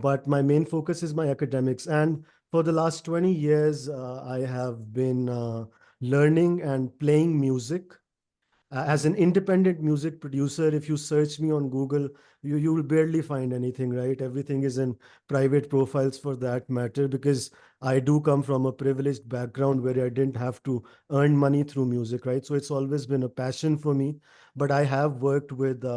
but my main focus is my academics. And for the last 20 years, I have been learning and playing music. As an independent music producer, if you search me on Google, you will barely find anything, right? Everything is in private profiles for that matter, because I do come from a privileged background where I didn't have to earn money through music, right? So it's always been a passion for me. But I have worked with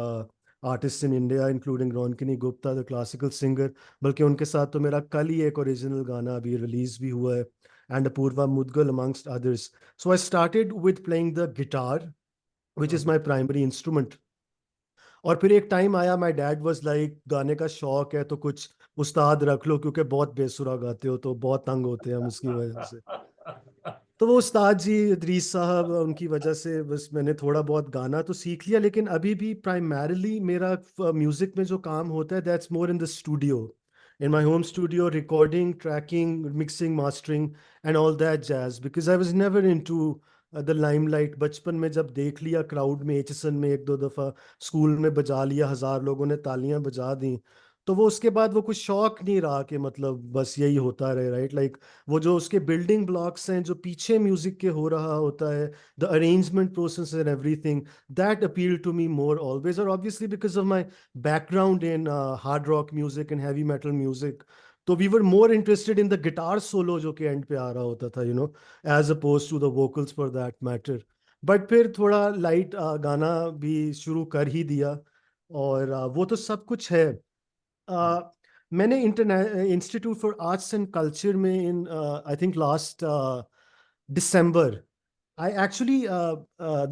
artists in India, including Ronkini Gupta, the classical singer. बल्कि उनके साथ तो मेरा कल ही एक original गाना अभी release भी हुआ है, and Apurva Mudgal amongst others. So I started with playing the guitar, which is my primary instrument. और फिर एक टाइम आया, माय डैड वाज लाइक गाने का शौक है तो कुछ उस्ताद रख लो, क्योंकि बहुत बेसुरा गाते हो तो बहुत तंग होते हैं हम उसकी वजह से। तो वो उस्ताद जी इदरीस साहब, उनकी वजह से बस मैंने थोड़ा बहुत गाना तो सीख लिया, लेकिन अभी भी प्राइमरीली मेरा म्यूजिक में जो काम होता है, that's more in the studio, in my home studio, recording, tracking, mixing, mastering and all that jazz, because I was never into the limelight. बचपन में जब देख लिया क्राउड में, एचएसएन में एक दो दफा स्कूल में बजा लिया, 1000 लोगों ने तालियां बजा दी, तो वो उसके बाद वो कुछ शौक नहीं रहा कि मतलब बस यही होता रहे, राइट? लाइक वो जो उसके बिल्डिंग ब्लॉक्स हैं जो पीछे म्यूजिक के हो रहा होता है, the arrangement process and everything, that appeal to me more always. और obviously because of my background in hard rock music and heavy metal music, तो we were more interested in the guitar solo जो कि end पे आ रहा होता था, as oppose to the vocals for that matter. But फिर थोड़ा लाइट गाना भी शुरू कर ही दिया, और वो तो सब कुछ है। uh, मैंने institute for arts and culture में in I think last December, I actually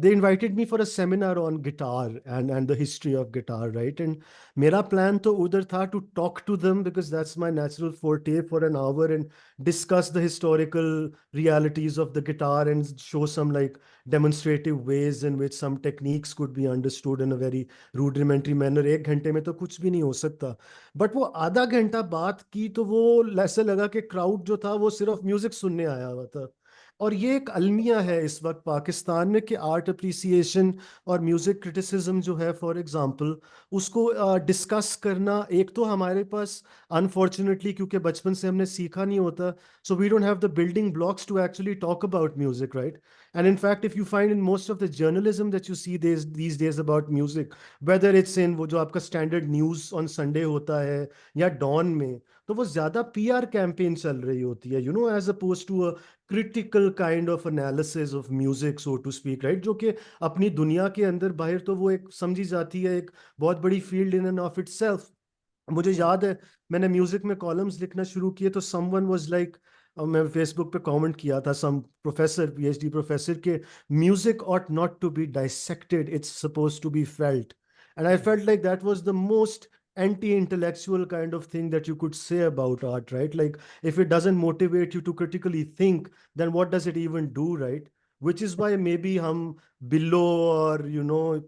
they invited me for a seminar on guitar and the history of guitar, right? And मेरा plan तो उधर था to talk to them, because that's my natural forte, for an hour and discuss the historical realities of the guitar and show some like demonstrative ways in which some techniques could be understood in a very rudimentary manner. 1 घंटे में तो कुछ भी नहीं हो सकता, but वो आधा घंटा बात की तो वो ऐसा लगा कि क्राउड जो था वो सिर्फ म्यूजिक सुनने आया हुआ था। और ये एक अलमिया है इस वक्त पाकिस्तान में कि आर्ट अप्रिसिएशन और म्यूजिक क्रिटिसिज्म जो है, फॉर एग्जांपल, उसको डिस्कस करना, एक तो हमारे पास अनफॉर्चुनेटली क्योंकि बचपन से हमने सीखा नहीं होता, so we don't have the building blocks to actually talk about music, right? And in fact, if you find in most of the journalism that you see these days about music, whether it's in वो जो आपका standard news on Sunday होता है या don में, तो वो ज्यादा पीआर कैंपेन चल रही होती है, as oppose to a critical kind of analysis of music, so to speak, right? जो कि अपनी दुनिया के अंदर बाहर तो वो एक समझी जाती है एक बहुत बड़ी field in end of itself. मुझे याद है मैंने म्यूजिक में कॉलम्स लिखना शुरू किए तो समवन वाज लाइक, मैं फेसबुक पे कमेंट किया था, सम प्रोफेसर, पीएचडी प्रोफेसर, के music ought not to be dissected, it's supposed to be felt. And I felt like that was the most anti-intellectual kind of thing that you could say about art, right? Like, if it doesn't motivate you to critically think, then what does it even do, right? Which is why maybe हम बिल्लो और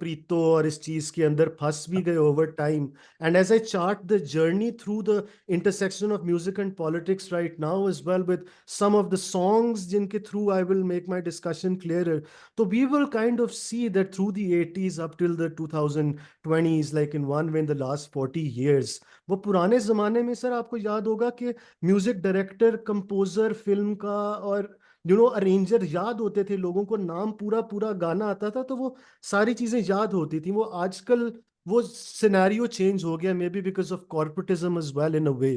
प्रीतो और इस चीज के अंदर फंस भी गए over time. And as I chart the journey through the intersection of music and politics right now as well, with some of the songs jinke through I will make my discussion clearer, so we will kind of see that through the 80s up till the 2020s, like in one way in the last 40 years, वो पुराने जमाने में sir आपको याद होगा कि music director, composer film का और अरेंजर याद होते थे लोगों को, नाम पूरा पूरा गाना आता था तो वो सारी चीजें याद होती थी। वो आजकल वो सिनेरियो चेंज हो गया, maybe because of corporatism as well in a way.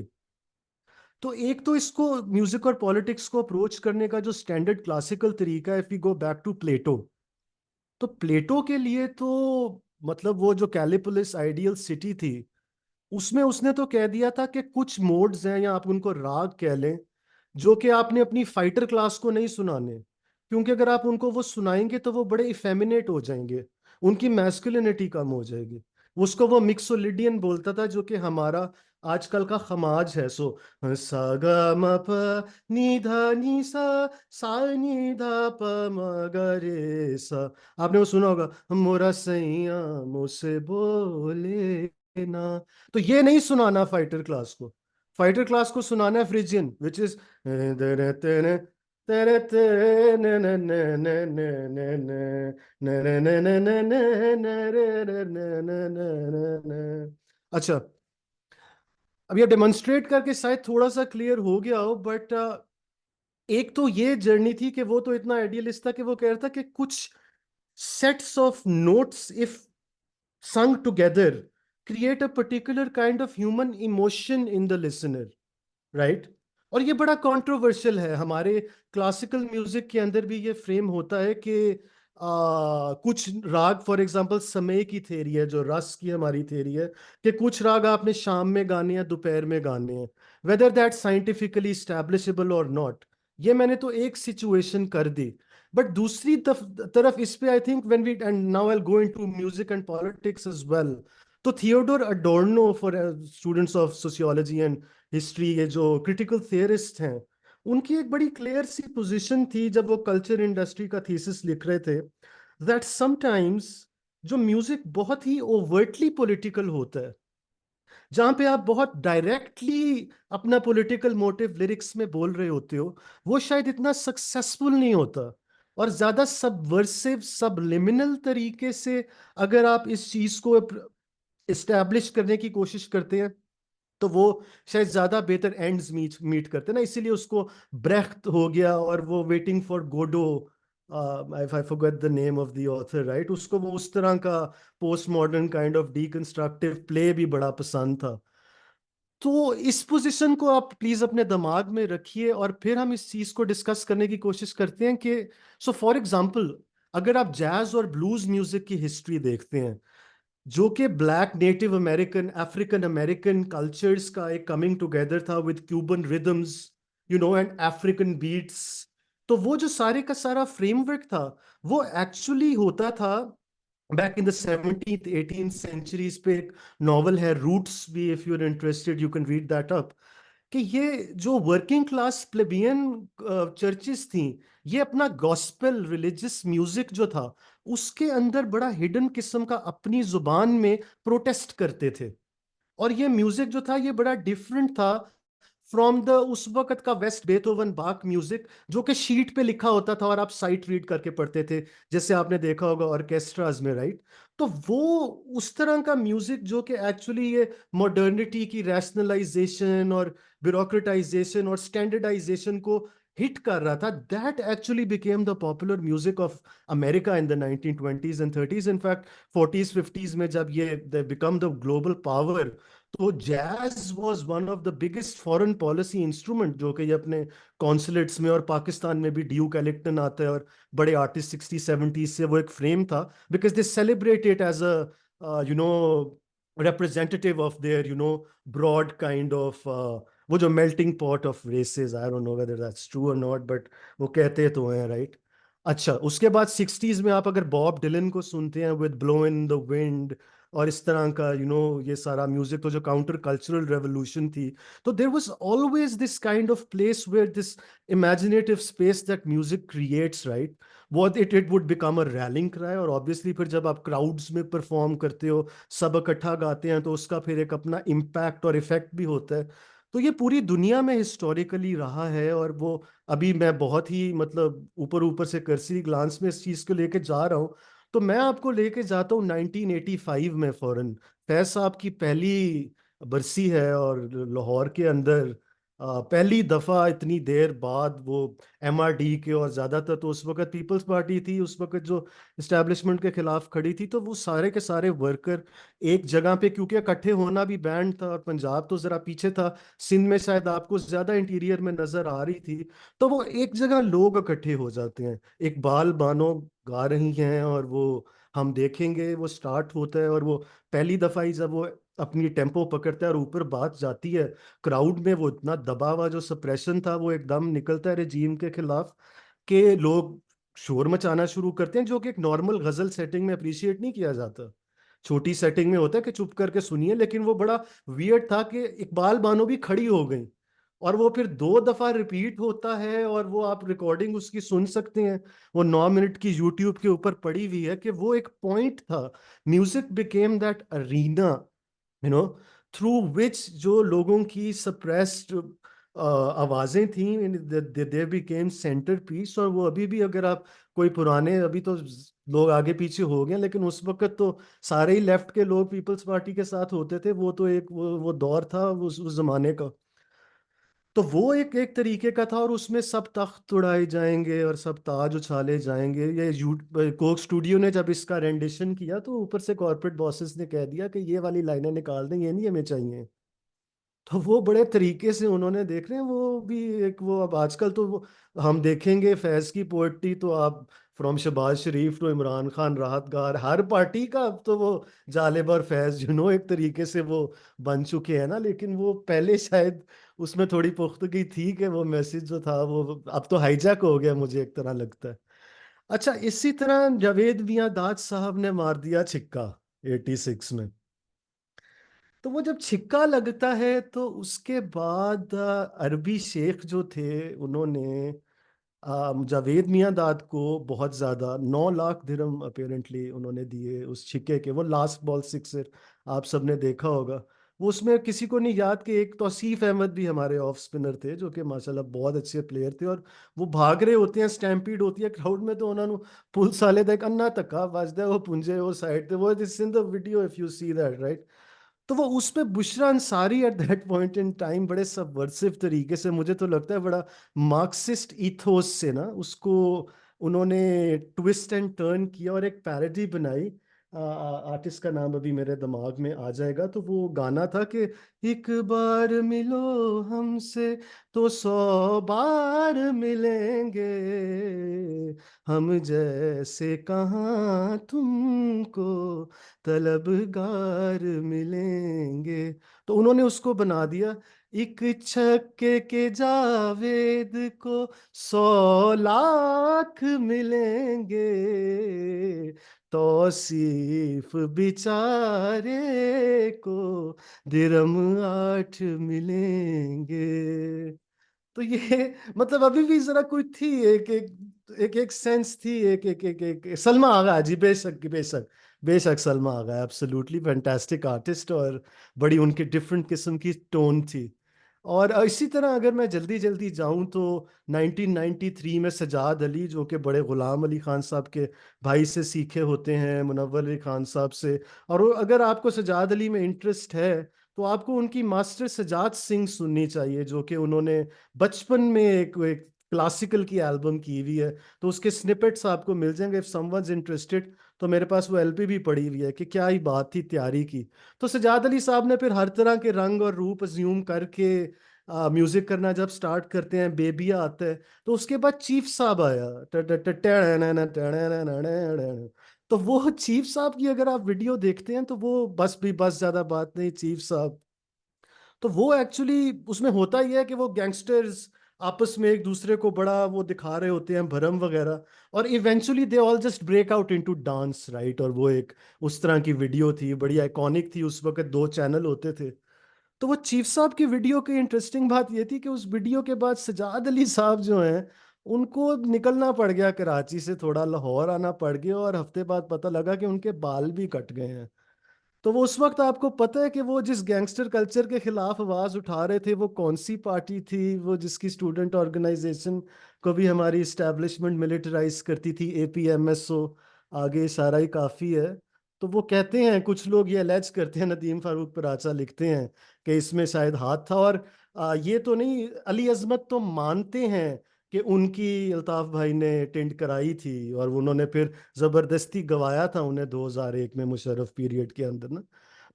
तो एक तो इसको म्यूजिक और पॉलिटिक्स को अप्रोच करने का जो स्टैंडर्ड क्लासिकल तरीका है, if we go back to Plato, तो प्लेटो के लिए तो मतलब वो जो कैलिपोलिस आइडियल सिटी थी, उसमें उसने तो कह दिया था कि कुछ मोड्स हैं या आप उनको राग कह लें, जो कि आपने अपनी फाइटर क्लास को नहीं सुनाने, क्योंकि अगर आप उनको वो सुनाएंगे तो वो बड़े इफेमिनेट हो जाएंगे, उनकी मैस्कुलिनिटी कम हो जाएगी। उसको वो मिक्सोलिडियन बोलता था, जो कि हमारा आजकल का खमाज है। सो सा ग म प नी धा नी सा, सा नी धा प म ग रे सा। आपने वो सुना होगा, मोरा सैया मुझसे बोले ना। तो ये नहीं सुनाना फाइटर क्लास को, फाइटर क्लास को सुनाना है फ्रिजियन, विच इज तेरे तेरे तेरे तेरे ने ने ने ने ने ने ने ने ने ने ने ने ने रे रे ने ने ने ने ने। अच्छा, अब ये डेमोन्स्ट्रेट करके शायद थोड़ा सा क्लियर हो गया हो, बट एक तो ये जर्नी थी कि वो तो इतना आइडियलिस्ट था कि वो कह रहा था कि कुछ sets of notes if sung together create a particular kind of human emotion in the listener, right? और ये बड़ा कंट्रोवर्शियल है। हमारे क्लासिकल म्यूजिक के अंदर भी ये फ्रेम होता है कि कुछ राग, फॉर एग्जांपल समय की थेरी है, जो रस की हमारी थेरी है, कि कुछ राग आपने शाम में गाने हैं, दोपहर में गाने हैं, वेदर दैट साइंटिफिकली स्टैब्लिशेबल और नॉट। ये मैंने तो एक सिचुएशन कर दी, बट दूसरी तरफ इस पे I think when we end now I will go into music and politics as well. तो Theodor Adorno, for students of sociology and history, ये जो क्रिटिकल थियरिस्ट हैं, उनकी एक बड़ी क्लियर सी पोजीशन थी जब वो कल्चर इंडस्ट्री का थीसिस लिख रहे थे, दैट समटाइम्स जो म्यूजिक बहुत ही ओवर्टली पॉलिटिकल होता है, जहां पे आप बहुत डायरेक्टली अपना पॉलिटिकल मोटिव लिरिक्स में बोल रहे होते हो, वो शायद इतना सक्सेसफुल नहीं होता। और ज्यादा सबवर्सिव, सबलिमिनल तरीके से अगर आप इस चीज को इस्टेब्लिश करने की कोशिश करते हैं, तो वो शायद ज्यादा बेहतर एंड्स मीट मीट करते हैं ना। इसीलिए उसको ब्रेख्त हो गया, और वो waiting for Godot, I forget the name of the author, right, उसको वो उस तरह का post modern kind of deconstructive play भी बड़ा पसंद था। तो इस पोजीशन को आप प्लीज अपने दिमाग में रखिए, और फिर हम इस चीज को डिस्कस करने की कोशिश करते हैं कि सो फॉर एग्जांपल, अगर आप जैज और ब्लूज म्यूजिक की हिस्ट्री देखते हैं, जो कि black native American, African American cultures का एक कमिंग टुगेदर था with Cuban rhythms, and African beats. तो वो जो सारे का सारा फ्रेमवर्क था, वो एक्चुअली होता था back in the 17th 18th centuries पे। एक नॉवल है रूट्स भी, if you are interested you can read that up, कि ये जो वर्किंग क्लास प्लेबियन चर्चेस थी, ये अपना गॉस्पेल रिलीजियस म्यूजिक जो था, उसके अंदर बड़ा हिडन किस्म का अपनी जुबान में प्रोटेस्ट करते थे। और ये म्यूजिक जो था, ये बड़ा डिफरेंट था फ्रॉम द उस वक्त का वेस्ट बेथोवन बाक म्यूजिक, जो कि शीट पे लिखा होता था और आप साइट रीड करके पढ़ते थे, जैसे आपने देखा होगा ऑर्केस्ट्राज में, राइट। तो वो उस तरह का म्यूजिक जो कि एक्चुअली ये मॉडर्निटी की रैशनलाइजेशन और ब्यूरोक्रेटाइजेशन और स्टैंडर्डाइजेशन को हिट कर रहा था, that actually became the popular music of America in the 1920s and 30s। In fact 40s 50s में जब ये they become the global power, तो jazz was one of the biggest foreign policy instrument, जो कि ये अपने कॉन्सुलेट्स में और पाकिस्तान में भी ड्यूक एलिंगटन आता है और बड़े आर्टिस्ट 60 70 से वो एक फ्रेम था, because they celebrate it as a representative of their broad kind of वो जो melting pot of races, I don't know whether that's true or not, but वो कहते तो हैं, right? अच्छा, उसके बाद 60s में आप अगर बॉब डिलन को सुनते हैं with blow in the wind और इस तरह का ये सारा म्यूजिक, तो जो काउंटर कल्चरल रेवोल्यूशन थी, तो there was always this kind of place where this imaginative space that music creates, right, what it would become a rallying cry। और ऑब्वियसली फिर जब आप क्राउड्स में परफॉर्म करते हो, सब इकट्ठा गाते हैं, तो उसका फिर एक अपना इम्पैक्ट और इफेक्ट भी होता है। तो ये पूरी दुनिया में हिस्टोरिकली रहा है, और वो अभी मैं बहुत ही मतलब ऊपर ऊपर से कर्सरी ग्लांस में इस चीज को लेके जा रहा हूँ। तो मैं आपको लेके जाता हूँ 1985 में फौरन। फैज साहब की पहली बरसी है, और लाहौर के अंदर पहली दफा इतनी देर बाद वो एमआरडी के, और ज्यादातर तो उस वक्त पीपल्स पार्टी थी उस वक्त जो इस्टेब्लिशमेंट के खिलाफ खड़ी थी, तो वो सारे के सारे वर्कर एक जगह पे, क्योंकि इकट्ठे होना भी बैंड था, और पंजाब तो जरा पीछे था, सिंध में शायद आपको ज्यादा इंटीरियर में नजर आ रही थी, तो वो एक जगह लोग इकट्ठे हो जाते हैं। इकबाल बानो गा रही हैं, और वो हम देखेंगे वो स्टार्ट होता है, और वो पहली दफा ही जब वो अपनी टेम्पो पकड़ता है और ऊपर बात जाती है, क्राउड में वो इतना दबा हुआ जो सप्रेशन था वो एकदम निकलता है रेजीम के खिलाफ, के लोग शोर मचाना शुरू करते हैं, जो कि एक नॉर्मल गजल सेटिंग में अप्रिशिएट नहीं किया जाता। छोटी सेटिंग में होता है कि चुप करके सुनिए, लेकिन वो बड़ा वियर्ड था कि इकबाल बानो भी खड़ी हो गई, और वो फिर 2 दफा रिपीट होता है, और वो आप रिकॉर्डिंग उसकी सुन सकते हैं, वो 9 मिनट की यूट्यूब के ऊपर पड़ी हुई है, कि वो एक पॉइंट था। Music became that arena, you know through which जो लोगों की सप्रेस्ड आवाजें थी, दे बिकेम सेंटर पीस। और वो अभी भी, अगर आप कोई पुराने, अभी तो लोग आगे पीछे हो गए, लेकिन उस वक्त तो सारे ही लेफ्ट के लोग पीपल्स पार्टी के साथ होते थे। वो तो एक वो दौर था उस जमाने का। तो वो एक एक तरीके का था, और उसमें सब तख्त उड़ाए जाएंगे और सब ताज उछाले जाएंगे। ये कोक स्टूडियो ने जब इसका रेंडिशन किया तो ऊपर से कॉर्पोरेट बॉसेस ने कह दिया कि ये वाली लाइनें निकाल दें, ये नहीं हमें चाहिए। तो वो बड़े तरीके से उन्होंने, देख रहे हैं वो भी एक वो, अब आजकल तो वो हम देखेंगे फैज की पोइट्री तो आप फ्रॉम शहबाज शरीफ टू इमरान खान राहत गार, हर पार्टी का अब तो वो जालिब और फैज एक तरीके से वो बन चुके हैं ना। लेकिन वो पहले शायद उसमें थोड़ी पुख्तगी थी कि वो मैसेज जो था वो अब तो हाईजैक हो गया, मुझे एक तरह लगता है। अच्छा, इसी तरह जावेद मियां दाद साहब ने मार दिया छिक्का 86 में। तो वो जब छिक्का लगता है तो उसके बाद अरबी शेख जो थे उन्होंने जावेद मियां दाद को बहुत ज्यादा 9 लाख दिरहम अपेरेंटली उन्होंने दिए उस छिक्के के। वो लास्ट बॉल सिक्सर आप सबने देखा होगा। वो उसमें किसी को नहीं याद कि एक तौसीफ अहमद भी हमारे ऑफ स्पिनर थे जो कि माशाल्लाह बहुत अच्छे प्लेयर थे। और वो भाग रहे होते हैं, स्टैम्पीड होती है क्राउड में, तो उन्होंने पुलिस वाले का एक अन्ना तक्का वजदा है, वो पुंजे वो साइड थे। वो this in the video if you see that right. तो वो उसमें Bushra Ansari at that point in time बड़े सबवर्सिव तरीके से, मुझे तो लगता है बड़ा मार्क्सिस्ट इथोस से ना उसको उन्होंने ट्विस्ट एंड टर्न किया और एक पैरोडी बनाई। आर्टिस्ट का नाम अभी मेरे दिमाग में आ जाएगा। तो वो गाना था कि एक बार मिलो हमसे तो 100 बार मिलेंगे, हम जैसे कहाँ तुमको तलबगार मिलेंगे। तो उन्होंने उसको बना दिया, एक छक्के के जावेद को 100 लाख मिलेंगे, तौसीफ बेचारे को दिरम 8 मिलेंगे। तो ये मतलब अभी भी जरा कोई थी, एक सेंस थी, एक सलमा आगा जी, बेशक बेशक बेशक सलमा आगा एब्सोल्युटली फैंटास्टिक आर्टिस्ट, और बड़ी उनकी डिफरेंट किस्म की टोन थी। और इसी तरह अगर मैं जल्दी जल्दी जाऊं तो 1993 में सजाद अली, जो कि बड़े गुलाम अली खान साहब के भाई से सीखे होते हैं, मुनव्वर अली खान साहब से। और अगर आपको सजाद अली में इंटरेस्ट है तो आपको उनकी मास्टर सजाद सिंह सुननी चाहिए, जो कि उन्होंने बचपन में एक क्लासिकल की एल्बम की हुई है। तो उसके स्निपेट्स आपको मिल जाएंगे इफ समवनस इंटरेस्टेड। तो मेरे पास वो एलपी भी पड़ी हुई है कि क्या ही बात थी तैयारी की। तो सजाद अली साहब ने फिर हर तरह के रंग और रूप अज्यूम करके म्यूजिक करना जब स्टार्ट करते हैं, बेबिया आता है, तो उसके बाद चीफ साहब आया। तो वो चीफ साहब की अगर आप वीडियो देखते हैं तो वो बस भी बस, ज्यादा बात नहीं, चीफ साहब। तो वो एक्चुअली उसमें होता ही है कि वो गैंगस्टर्स आपस में एक दूसरे को बड़ा वो दिखा रहे होते हैं भरम वगैरह, और eventually they all just break out into dance right. और वो एक उस तरह की वीडियो थी, बड़ी आइकॉनिक थी। उस वक्त 2 चैनल होते थे। तो वो चीफ साहब की वीडियो की इंटरेस्टिंग बात ये थी कि उस वीडियो के बाद सजाद अली साहब जो हैं उनको निकलना पड़ गया कराची से, थोड़ा लाहौर आना पड़ गया, और हफ्ते बाद पता लगा कि उनके बाल भी कट गए हैं। तो वो उस वक्त आपको पता है कि वो जिस गैंगस्टर कल्चर के खिलाफ आवाज उठा रहे थे वो कौन सी पार्टी थी? वो जिसकी स्टूडेंट ऑर्गेनाइजेशन को भी हमारी इस्टेब्लिशमेंट मिलिटराइज करती थी, एपीएमएसओ। आगे इशारा ही काफी है। तो वो कहते हैं, कुछ लोग ये अलेज करते हैं, नदीम फारूक पराचा लिखते हैं कि इसमें शायद हाथ था। और ये तो नहीं, अली अजमत तो मानते हैं कि उनकी अल्ताफ भाई ने टेंड कराई थी, और उन्होंने फिर जबरदस्ती गवाया था उन्हें 2001 में मुशर्रफ पीरियड के अंदर ना।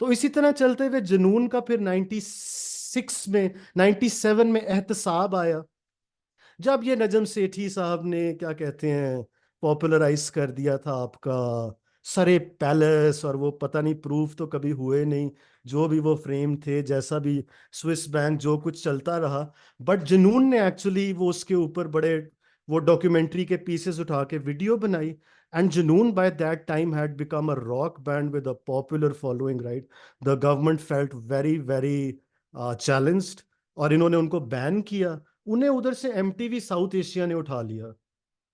तो इसी तरह चलते हुए जुनून का फिर 96 में, 97 में एहतसाब आया, जब ये नजम सेठी साहब ने क्या कहते हैं पॉपुलराइज कर दिया था आपका सरे पैलेस। और वो पता नहीं प्रूफ तो कभी हुए नहीं, जो भी वो फ्रेम थे, जैसा भी स्विस बैंक, जो कुछ चलता रहा। बट जुनून ने एक्चुअली वो उसके ऊपर बड़े वो डॉक्यूमेंट्री के पीसेस उठा के वीडियो बनाई। एंड जुनून by that time had become a rock band with a popular following right. The government felt very very challenged, और इन्होंने उनको बैन किया। उन्हें उधर से एमटीवी साउथ एशिया ने उठा लिया,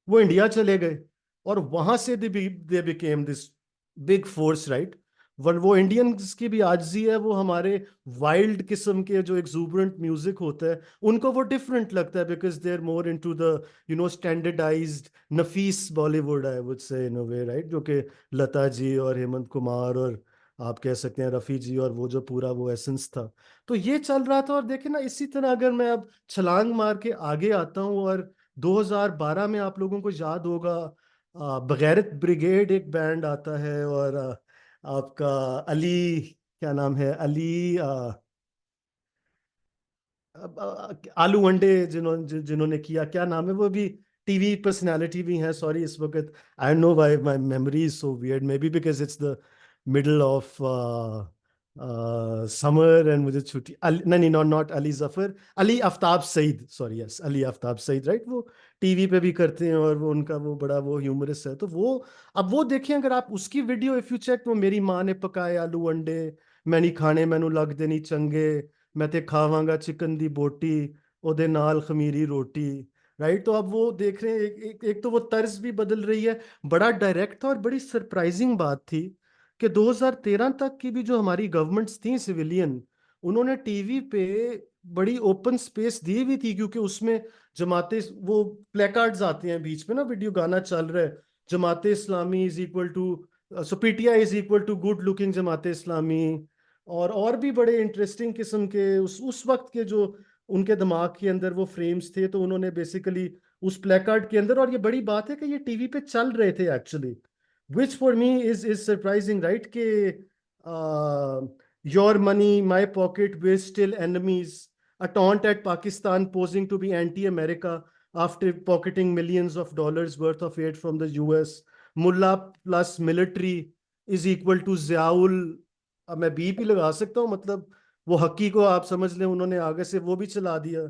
वो इंडिया चले गए, और वहां से they became this big force right. वो इंडियंस की भी आजिज़ी है, वो हमारे वाइल्ड किस्म के जो एक्सूबरेंट म्यूजिक होता है उनको वो डिफरेंट लगता है, because they are more into the standardized नफीस Bollywood, I would say in a way, right, जो कि लता जी और हेमंत कुमार और आप कह सकते हैं रफ़ी जी, और वो जो पूरा वो एसेंस था, तो ये चल रहा था। और देखे ना, इसी तरह अगर मैं अब छलांग मार के आगे आता हूँ, और 2012 में आप लोगों को याद होगा बगैरत ब्रिगेड एक बैंड आता है, और आपका अली, क्या नाम है, अली आलू वनडे जिन्होंने किया, क्या नाम है, वो भी टीवी पर्सनालिटी भी हैं। सॉरी इस वक्त I know why my memory is so weird, maybe because it's the middle of summer and मुझे छुट्टी, नहीं नहीं, not not Ali Zafar, Ali Aftab Saeed, sorry, yes, Ali Aftab Saeed, right, वो टीवी पे भी करते हैं, और वो उनका वो बड़ा वो ह्यूमरस है, तो वो, अब वो देखें अगर आप उसकी वीडियो इफ यू चेक, वो मेरी माँ ने पकाए आलू वनडे, मैं नहीं खाने मैनू लग देनी चंगे, मैं ते खावांगा चिकन दी बोटी, ओदे नाल खमीरी रोटी, राइट। तो अब वो देख रहे हैं, एक तो वो तर्ज भी बदल रही है। बड़ा डायरेक्ट था, और बड़ी सरप्राइजिंग बात थी कि 2013 तक की भी जो हमारी गवर्नमेंट्स थी सिविलियन, उन्होंने टीवी पे बड़ी ओपन स्पेस दी हुई थी, क्योंकि उसमें जमाते वो प्लेकार्ड्स आते हैं बीच में ना, वीडियो गाना चल रहा है, Jamaate Islami is equal to, so PTI is equal to good looking Jamaate Islami, और भी बड़े इंटरेस्टिंग किस्म के उस वक्त के जो उनके दिमाग के अंदर वो फ्रेम्स थे, तो उन्होंने बेसिकली उस प्लेकार्ड के अंदर, और ये बड़ी बात है कि ये टीवी पे चल रहे थे actually, which for me is surprising, right, कि योर मनी माई पॉकेट वे still enemies, a taunt at Pakistan posing to be anti-America after pocketing millions of dollars worth of aid from the US. Mullah plus military is equal to Ziaul. अब मैं beep ही लगा सकता हूँ, मतलब वो हक्की को आप समझ लें, उन्होंने आगे से वो भी चला दिया।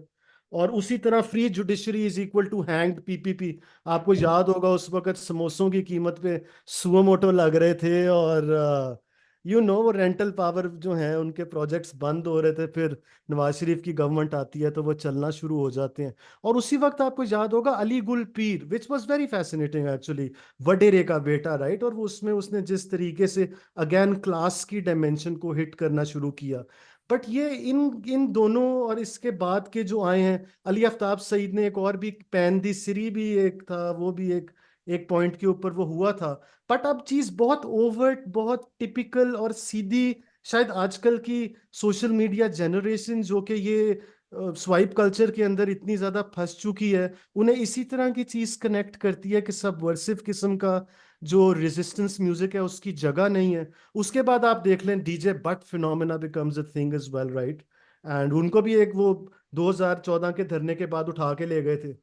और उसी तरह free judiciary is equal to hanged PPP. आपको याद होगा उस वक्त समोसों की कीमत पे सुओ मोटो लग रहे थे, और वो रेंटल पावर जो है उनके प्रोजेक्ट्स बंद हो रहे थे, फिर नवाज शरीफ की गवर्नमेंट आती है तो वो चलना शुरू हो जाते हैं। और उसी वक्त आपको याद होगा Ali Gul Pir, which was very fascinating actually, वडेरे का बेटा, राइट, और वो उसमें उसने जिस तरीके से अगेन क्लास की डायमेंशन को हिट करना शुरू किया। बट ये इन इन दोनों और इसके बाद के जो आए हैं, अली आफ्ताब सईद ने एक और भी, पैन दी सिरी भी एक था, वो भी एक एक पॉइंट के ऊपर वो हुआ था। बट अब चीज बहुत ओवर्ट, बहुत टिपिकल और सीधी, शायद आजकल की सोशल मीडिया जनरेशन जो कि ये स्वाइप कल्चर के अंदर इतनी ज्यादा फंस चुकी है, उन्हें इसी तरह की चीज कनेक्ट करती है कि सबवर्सिव किस्म का जो रेजिस्टेंस म्यूजिक है उसकी जगह नहीं है। उसके बाद आप देख लें DJ but phenomena becomes a thing is well, right, and उनको भी एक वो 2014 के धरने के बाद उठा के ले गए थे,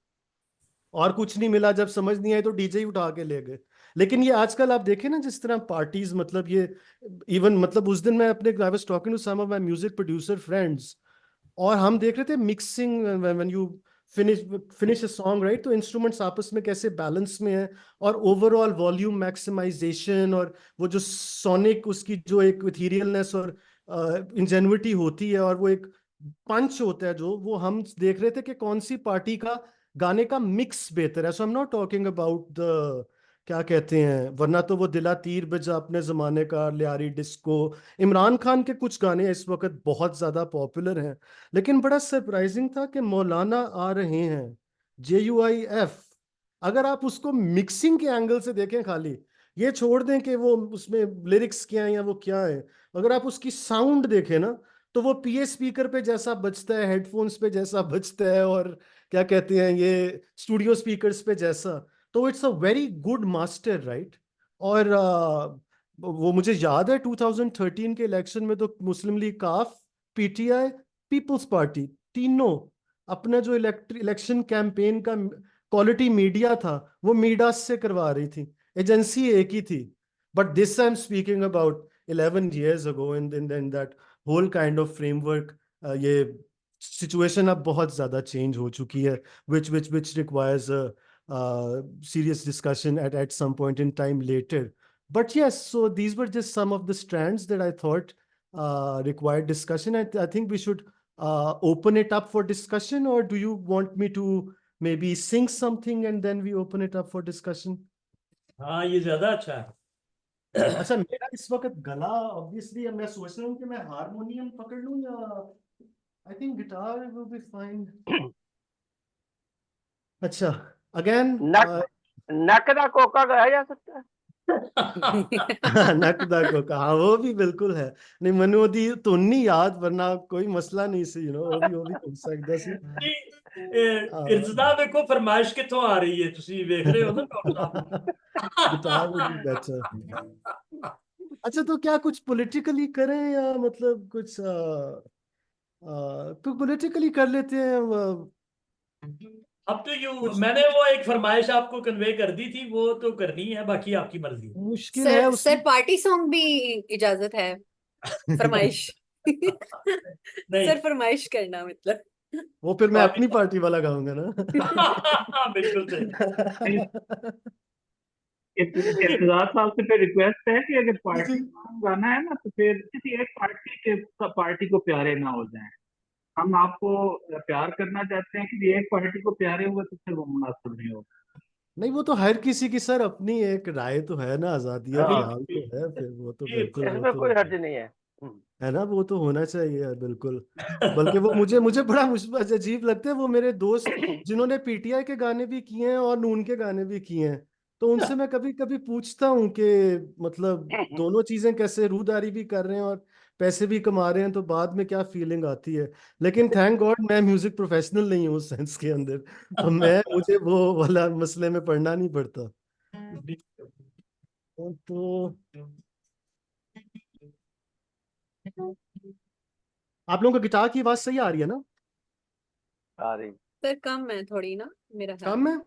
और कुछ नहीं मिला, जब समझ नहीं आई तो डीजे ही उठा के ले गए। लेकिन ये आजकल आप देखें ना जिस तरह पार्टीज, मतलब ये इवन, मतलब उस दिन मैं अपने I was talking to some of my music producer friends, और हम देख रहे थे mixing, when you finish finish a song, right, तो इंस्ट्रूमेंट्स आपस में कैसे बैलेंस में है, और ओवरऑल वॉल्यूम मैक्सिमाइजेशन, और वो जो सोनिक उसकी जो एक इथीरियलनेस और इंजेन्युइटी होती है, और वो एक पंच होता है, जो वो हम देख रहे थे कि कौन सी पार्टी का गाने का मिक्स बेहतर है। So I am not talking about the, क्या कहते हैं, वरना तो वो दिला तीर बजा अपने जमाने का, लियारी डिस्को, इमरान खान के कुछ गाने इस वक्त बहुत ज्यादा पॉपुलर हैं। लेकिन बड़ा सरप्राइजिंग था कि मौलाना आ रहे हैं, JUIF, अगर आप उसको मिक्सिंग के एंगल से देखें, खाली ये छोड़ दें कि वो उसमें लिरिक्स क्या है या वो क्या है, अगर आप उसकी साउंड देखें ना, तो वो पीए स्पीकर पे जैसा बजता है, हेडफोन्स पे जैसा बजता है, और क्या कहते हैं ये स्टूडियो स्पीकर्स पे जैसा, तो it's a very good master, right. और वो मुझे याद है 2013 के इलेक्शन में तो मुस्लिम लीग काफ, पीटीआई, पीपल्स पार्टी, तीनों अपना जो इलेक्शन कैंपेन का क्वालिटी मीडिया था वो मीडास से करवा रही थी, एजेंसी एक ही थी। But this I am speaking about 11 years ago, in that whole kind of framework, ये सिचुएशन अब बहुत ज्यादा चेंज हो चुकी है, which requires a serious discussion at some point in time later. But yes, so these were just some of the strands that I thought required discussion. I think we should open it up for discussion, or do you want me to maybe sing something and then we open it up for discussion? हाँ, ये ज्यादा अच्छा है। अच्छा, मेरा इस वक्त गला ऑब्वियसली, मैं सोच रहा हूँ कि मैं हारमोनियम पकड़ लूँ या I think guitar will be fine. अच्छा, अगेन नक नक दा कोका गाया जा सकता है। नकदा को कहा, वो भी बिल्कुल है। नहीं, मनु दी तुन्नी याद, वरना कोई मसला नहीं सी, वो भी हो सकता सी। ਜੀ ਇਰਜ਼ਦਾ ਵੇਖੋ ਫਰਮਾਇਸ਼ ਕਿੱਥੋਂ ਆ ਰਹੀ ਹੈ, ਤੁਸੀਂ ਵੇਖ ਰਹੇ ਹੋ ਨਾ doctor guitar would be better. साहब। अच्छा, तो क्या कुछ पॉलिटिकली करें या मतलब कुछ तो पॉलिटिकली कर लेते हैं अब तो यू, कुछ मैंने वो एक फरमाइश आपको कन्वे कर दी थी, वो तो करनी है, बाकी आपकी मर्जी। मुश्किल है सर उसमें। पार्टी सॉन्ग भी इजाजत है, फरमाइश। नहीं सर फरमाइश करना मतलब। वो फिर मैं पार्टी अपनी पार्टी वाला गाऊंगा ना। बिल्कुल सही। इर्तिजाज साहब से फिर रिक्वेस्ट है कि अगर पार्टी सॉन्ग गाना है ना, तो फिर किसी एक पार्टी को प्यारे ना हो जाएं। हम आपको प्यार करना चाहते हैं कि एक पार्टी को प्यारे हुए तो फिर वो मुनासिब नहीं होगा। नहीं, वो तो हर किसी की सर अपनी एक राय तो है ना, आजादी हाँ, ख्याल तो है, फिर वो तो ये बिल्कुल, वो इसमें तो कोई हर्ज नहीं है। है ना, वो तो होना चाहिए यार, बिल्कुल। बल्कि वो मुझे मुझे बड़ा अजीब लगता है, वो मेरे दोस्त जिन्होंने पीटीआई के गाने भी किए हैं और नून के गाने भी किए हैं, तो उनसे मैं कभी कभी पूछता हूँ कि मतलब दोनों चीजें कैसे रूदारी भी कर रहे हैं और पैसे भी कमा रहे हैं, तो बाद में क्या फीलिंग आती है। लेकिन थैंक गॉड मैं म्यूजिक प्रोफेशनल नहीं हूँ उस सेंस के अंदर, तो मुझे वो वाला मसले में पड़ना नहीं पड़ता। तो आप लोगों को गिटार की आवाज सही आ रही है ना? आ रही। सर कम है थोड़ी ना, मेरा ख्याल कम है?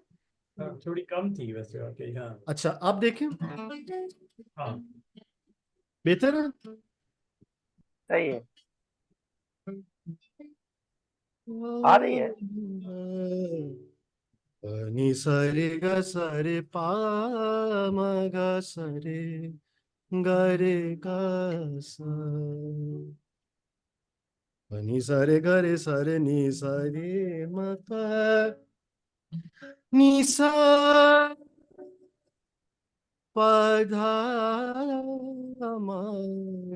थोड़ी कम थी वैसे, ओके हाँ। अच्छा, आप देखें, हाँ बेहतर है। सही है, आ रही है। नि सारे ग सारे पा म ग सारे ग रे ग सा, नि सारे ग रे सारे नि सारे म प नि सा प धा म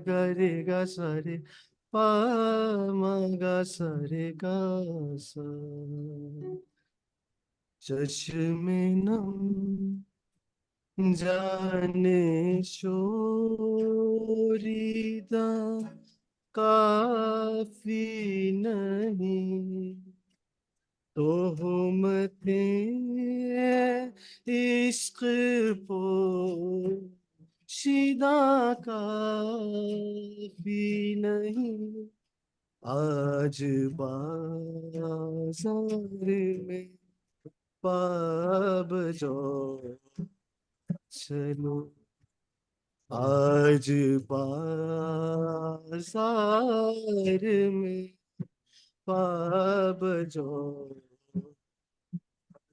ग रे ग सारे प म ग सारे ग सा, चश्मे नम जाने शोरीदा काफी नहीं, तोहमते इश्क पोशीदा काफी नहीं, आज बाजार में पाब जो चलो, आज बाजार में पाब जो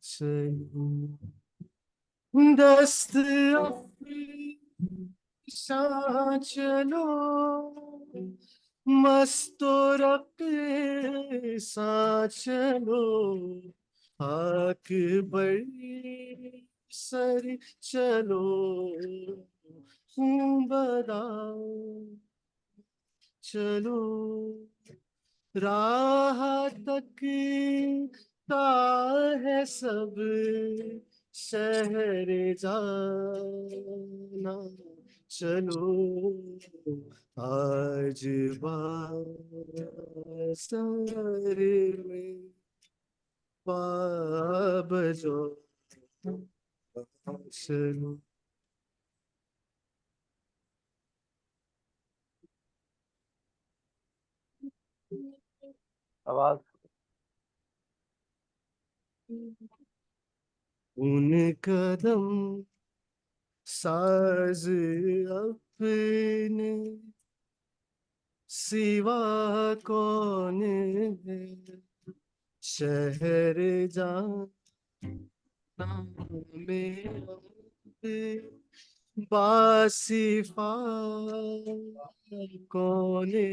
चलो, दस्त अपनी चलो, मस्तो रक्सा चलो, आक बड़ी सर चलो, बड़ा चलो, राह तक ता है सब शहर जाना, चलो आज बाजार में पाब जो चलो। आवाज उन कदम साज अपने सिवा कौन है, शहर जाना में बासिफा कौन है,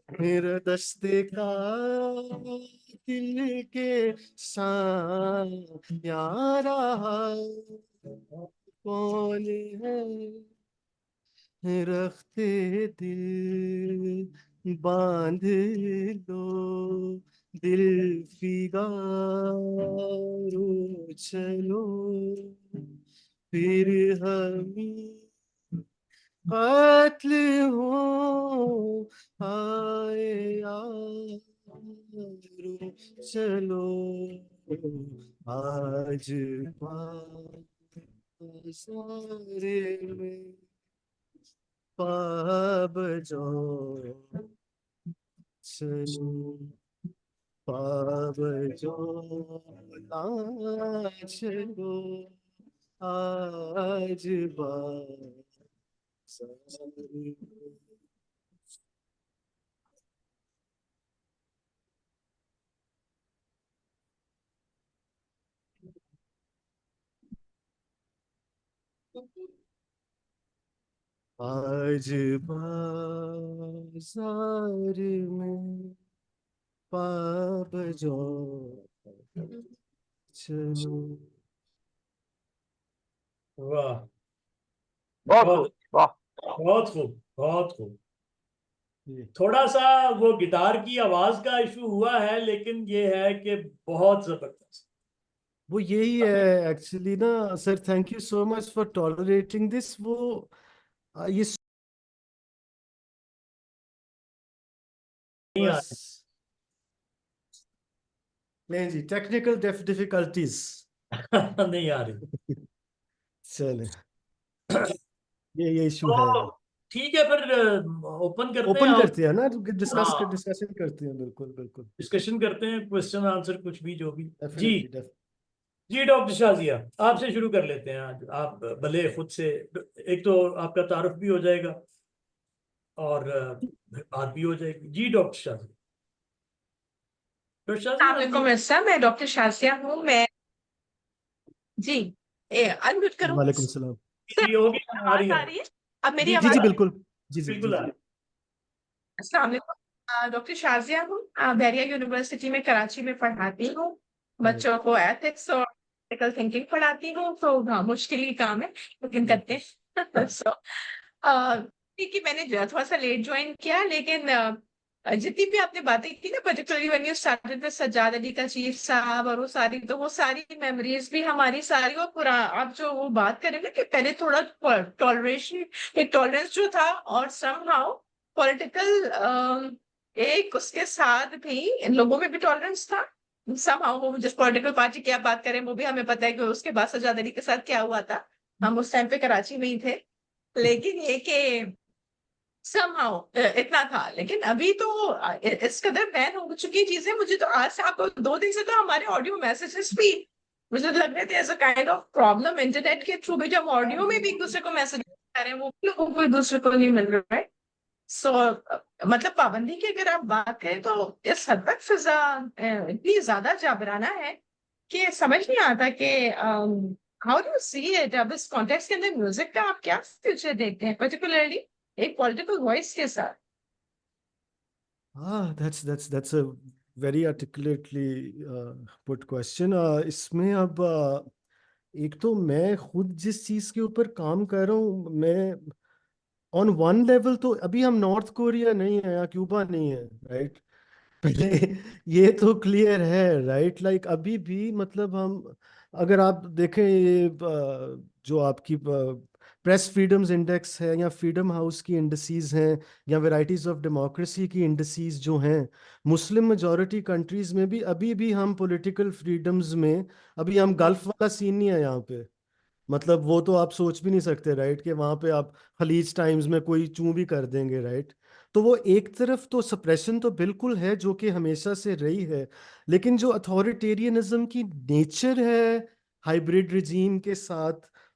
मेरा दस्ते का दिल के साथ यारा, कौन है रखते दिल बांध लो, दिल फिगारो चलो, फिर हमें कत्ल हो आए यारो चलो, आज बाज़ारे में पाब जो चलो, पाब जो ना चलो, आज बाज़ारे में। आज बाजार में पाप जो चलो। वाह, बहुत बहुत खूब, वाह। बहुत खूब, बहुत खूब। ये थोड़ा सा वो गिटार की आवाज का इशू हुआ है, लेकिन ये है कि बहुत जबरदस्त। वो यही है एक्चुअली ना sir, thank you so much for tolerating this. वो ये नहीं आ बस नहीं जी, टेक्निकल डिफिकल्टीज। नहीं आ रही। चले, ये इशू है। तो ठीक है, फिर ओपन करते हैं ओपन और करते हैं ना, हाँ, डिस्कशन करते हैं। बिल्कुल बिल्कुल, डिस्कशन करते हैं, क्वेश्चन आंसर कुछ भी जो भी। जी, डेफिनेटली। जी डॉक्टर शाजिया, आपसे शुरू कर लेते हैं आज। आप भले खुद से, एक तो आपका तारुफ भी हो जाएगा और बात भी हो जाएगी। जी डॉक्टर शाजिया। डॉक्टर शाजिया, अस्सलाम वालेकुम, मैं डॉक्टर शाजिया हूँ। मैं जी अनम्यूट करूँ वालेकुम सलाम। सर? जी होगी, आ रही आवाज है, आ रही है? अब मेरी जी जी आवाज जी बिल्कुल। जी जी जी बिल्कुल आ जी। रही अस्सलाम वालेकुम, डॉक्टर शाजिया हूँ। बैरिया यूनिवर्सिटी में कराची में पढ़ाती हूँ। बच्चों को एथिक्स और क्रिटिकल थिंकिंग पढ़ाती हूँ। तो हाँ, मुश्किल ही काम है, लेकिन करते हैं। सो ठीक है, मैंने थोड़ा सा लेट ज्वाइन किया, लेकिन जितनी भी आपने बातें की ना, particularly when you started with Sajjad Ali का चीफ साहब और वो सारी, तो वो सारी मेमोरीज भी हमारी सारी, और पूरा आप जो वो बात करें ना कि पहले थोड़ा टॉलरेशन, एक टॉलरेंस जो था, और समहाउ पॉलिटिकल एक उसके साथ भी इन लोगों में भी टॉलरेंस था। समहाउ वो जिस पॉलिटिकल पार्टी की आप बात करें, वो भी हमें पता है कि उसके बाद सज्जाद अली के साथ क्या हुआ था। हम उस टाइम पे कराची में ही थे। लेकिन ये कि समहाउ इतना था, लेकिन अभी तो इस कदर बैन हो चुकी चीजें। मुझे तो आज से, आपको 2 दिन से तो हमारे ऑडियो मैसेजेस भी मुझे लग रहे थे as a kind of problem internet के थ्रू भी, जब ऑडियो में भी एक दूसरे को मैसेज कर रहे हैं, वो भी लोगों को एक दूसरे को नहीं मिल रहा है। सो मतलब पाबंदी की अगर आप बात करें, तो इस हद तक फिजा इतनी ज्यादा जाबराना है कि समझ नहीं आता कि हाउ डू सी इट। अब इस कॉन्टेक्स्ट के अंदर म्यूजिक का आप क्या फ्यूचर देखते हैं, पर्टिकुलरली एक पॉलिटिकल वॉइस के साथ? हाँ, that's a very articulately put question। इसमें अब एक तो मैं खुद जिस चीज के ऊपर काम कर रहा हूँ, मैं ऑन वन लेवल तो अभी हम नॉर्थ कोरिया नहीं है या क्यूबा नहीं है, राइट। पहले ये तो क्लियर है, राइट। लाइक अभी भी मतलब हम, अगर आप देखें ये जो आपकी प्रेस फ्रीडम्स इंडेक्स है या फ्रीडम हाउस की इंडस्ट्रीज हैं या वैराइटीज ऑफ डेमोक्रेसी की इंडस्ट्रीज जो हैं, मुस्लिम मेजॉरिटी कंट्रीज में भी अभी भी हम पॉलिटिकल फ्रीडम्स में, अभी हम गल्फ वाला सीन नहीं है यहाँ पे। मतलब वो तो आप सोच भी नहीं सकते, राइट, कि वहां पे आप खलीज टाइम्स में कोई चूं भी कर देंगे, राइट। तो वो एक तरफ तो सप्रेशन तो बिल्कुल है जो कि हमेशा से रही है, लेकिन जो अथॉरिटेरियनिज्म की नेचर है हाइब्रिड रिजीम के साथ,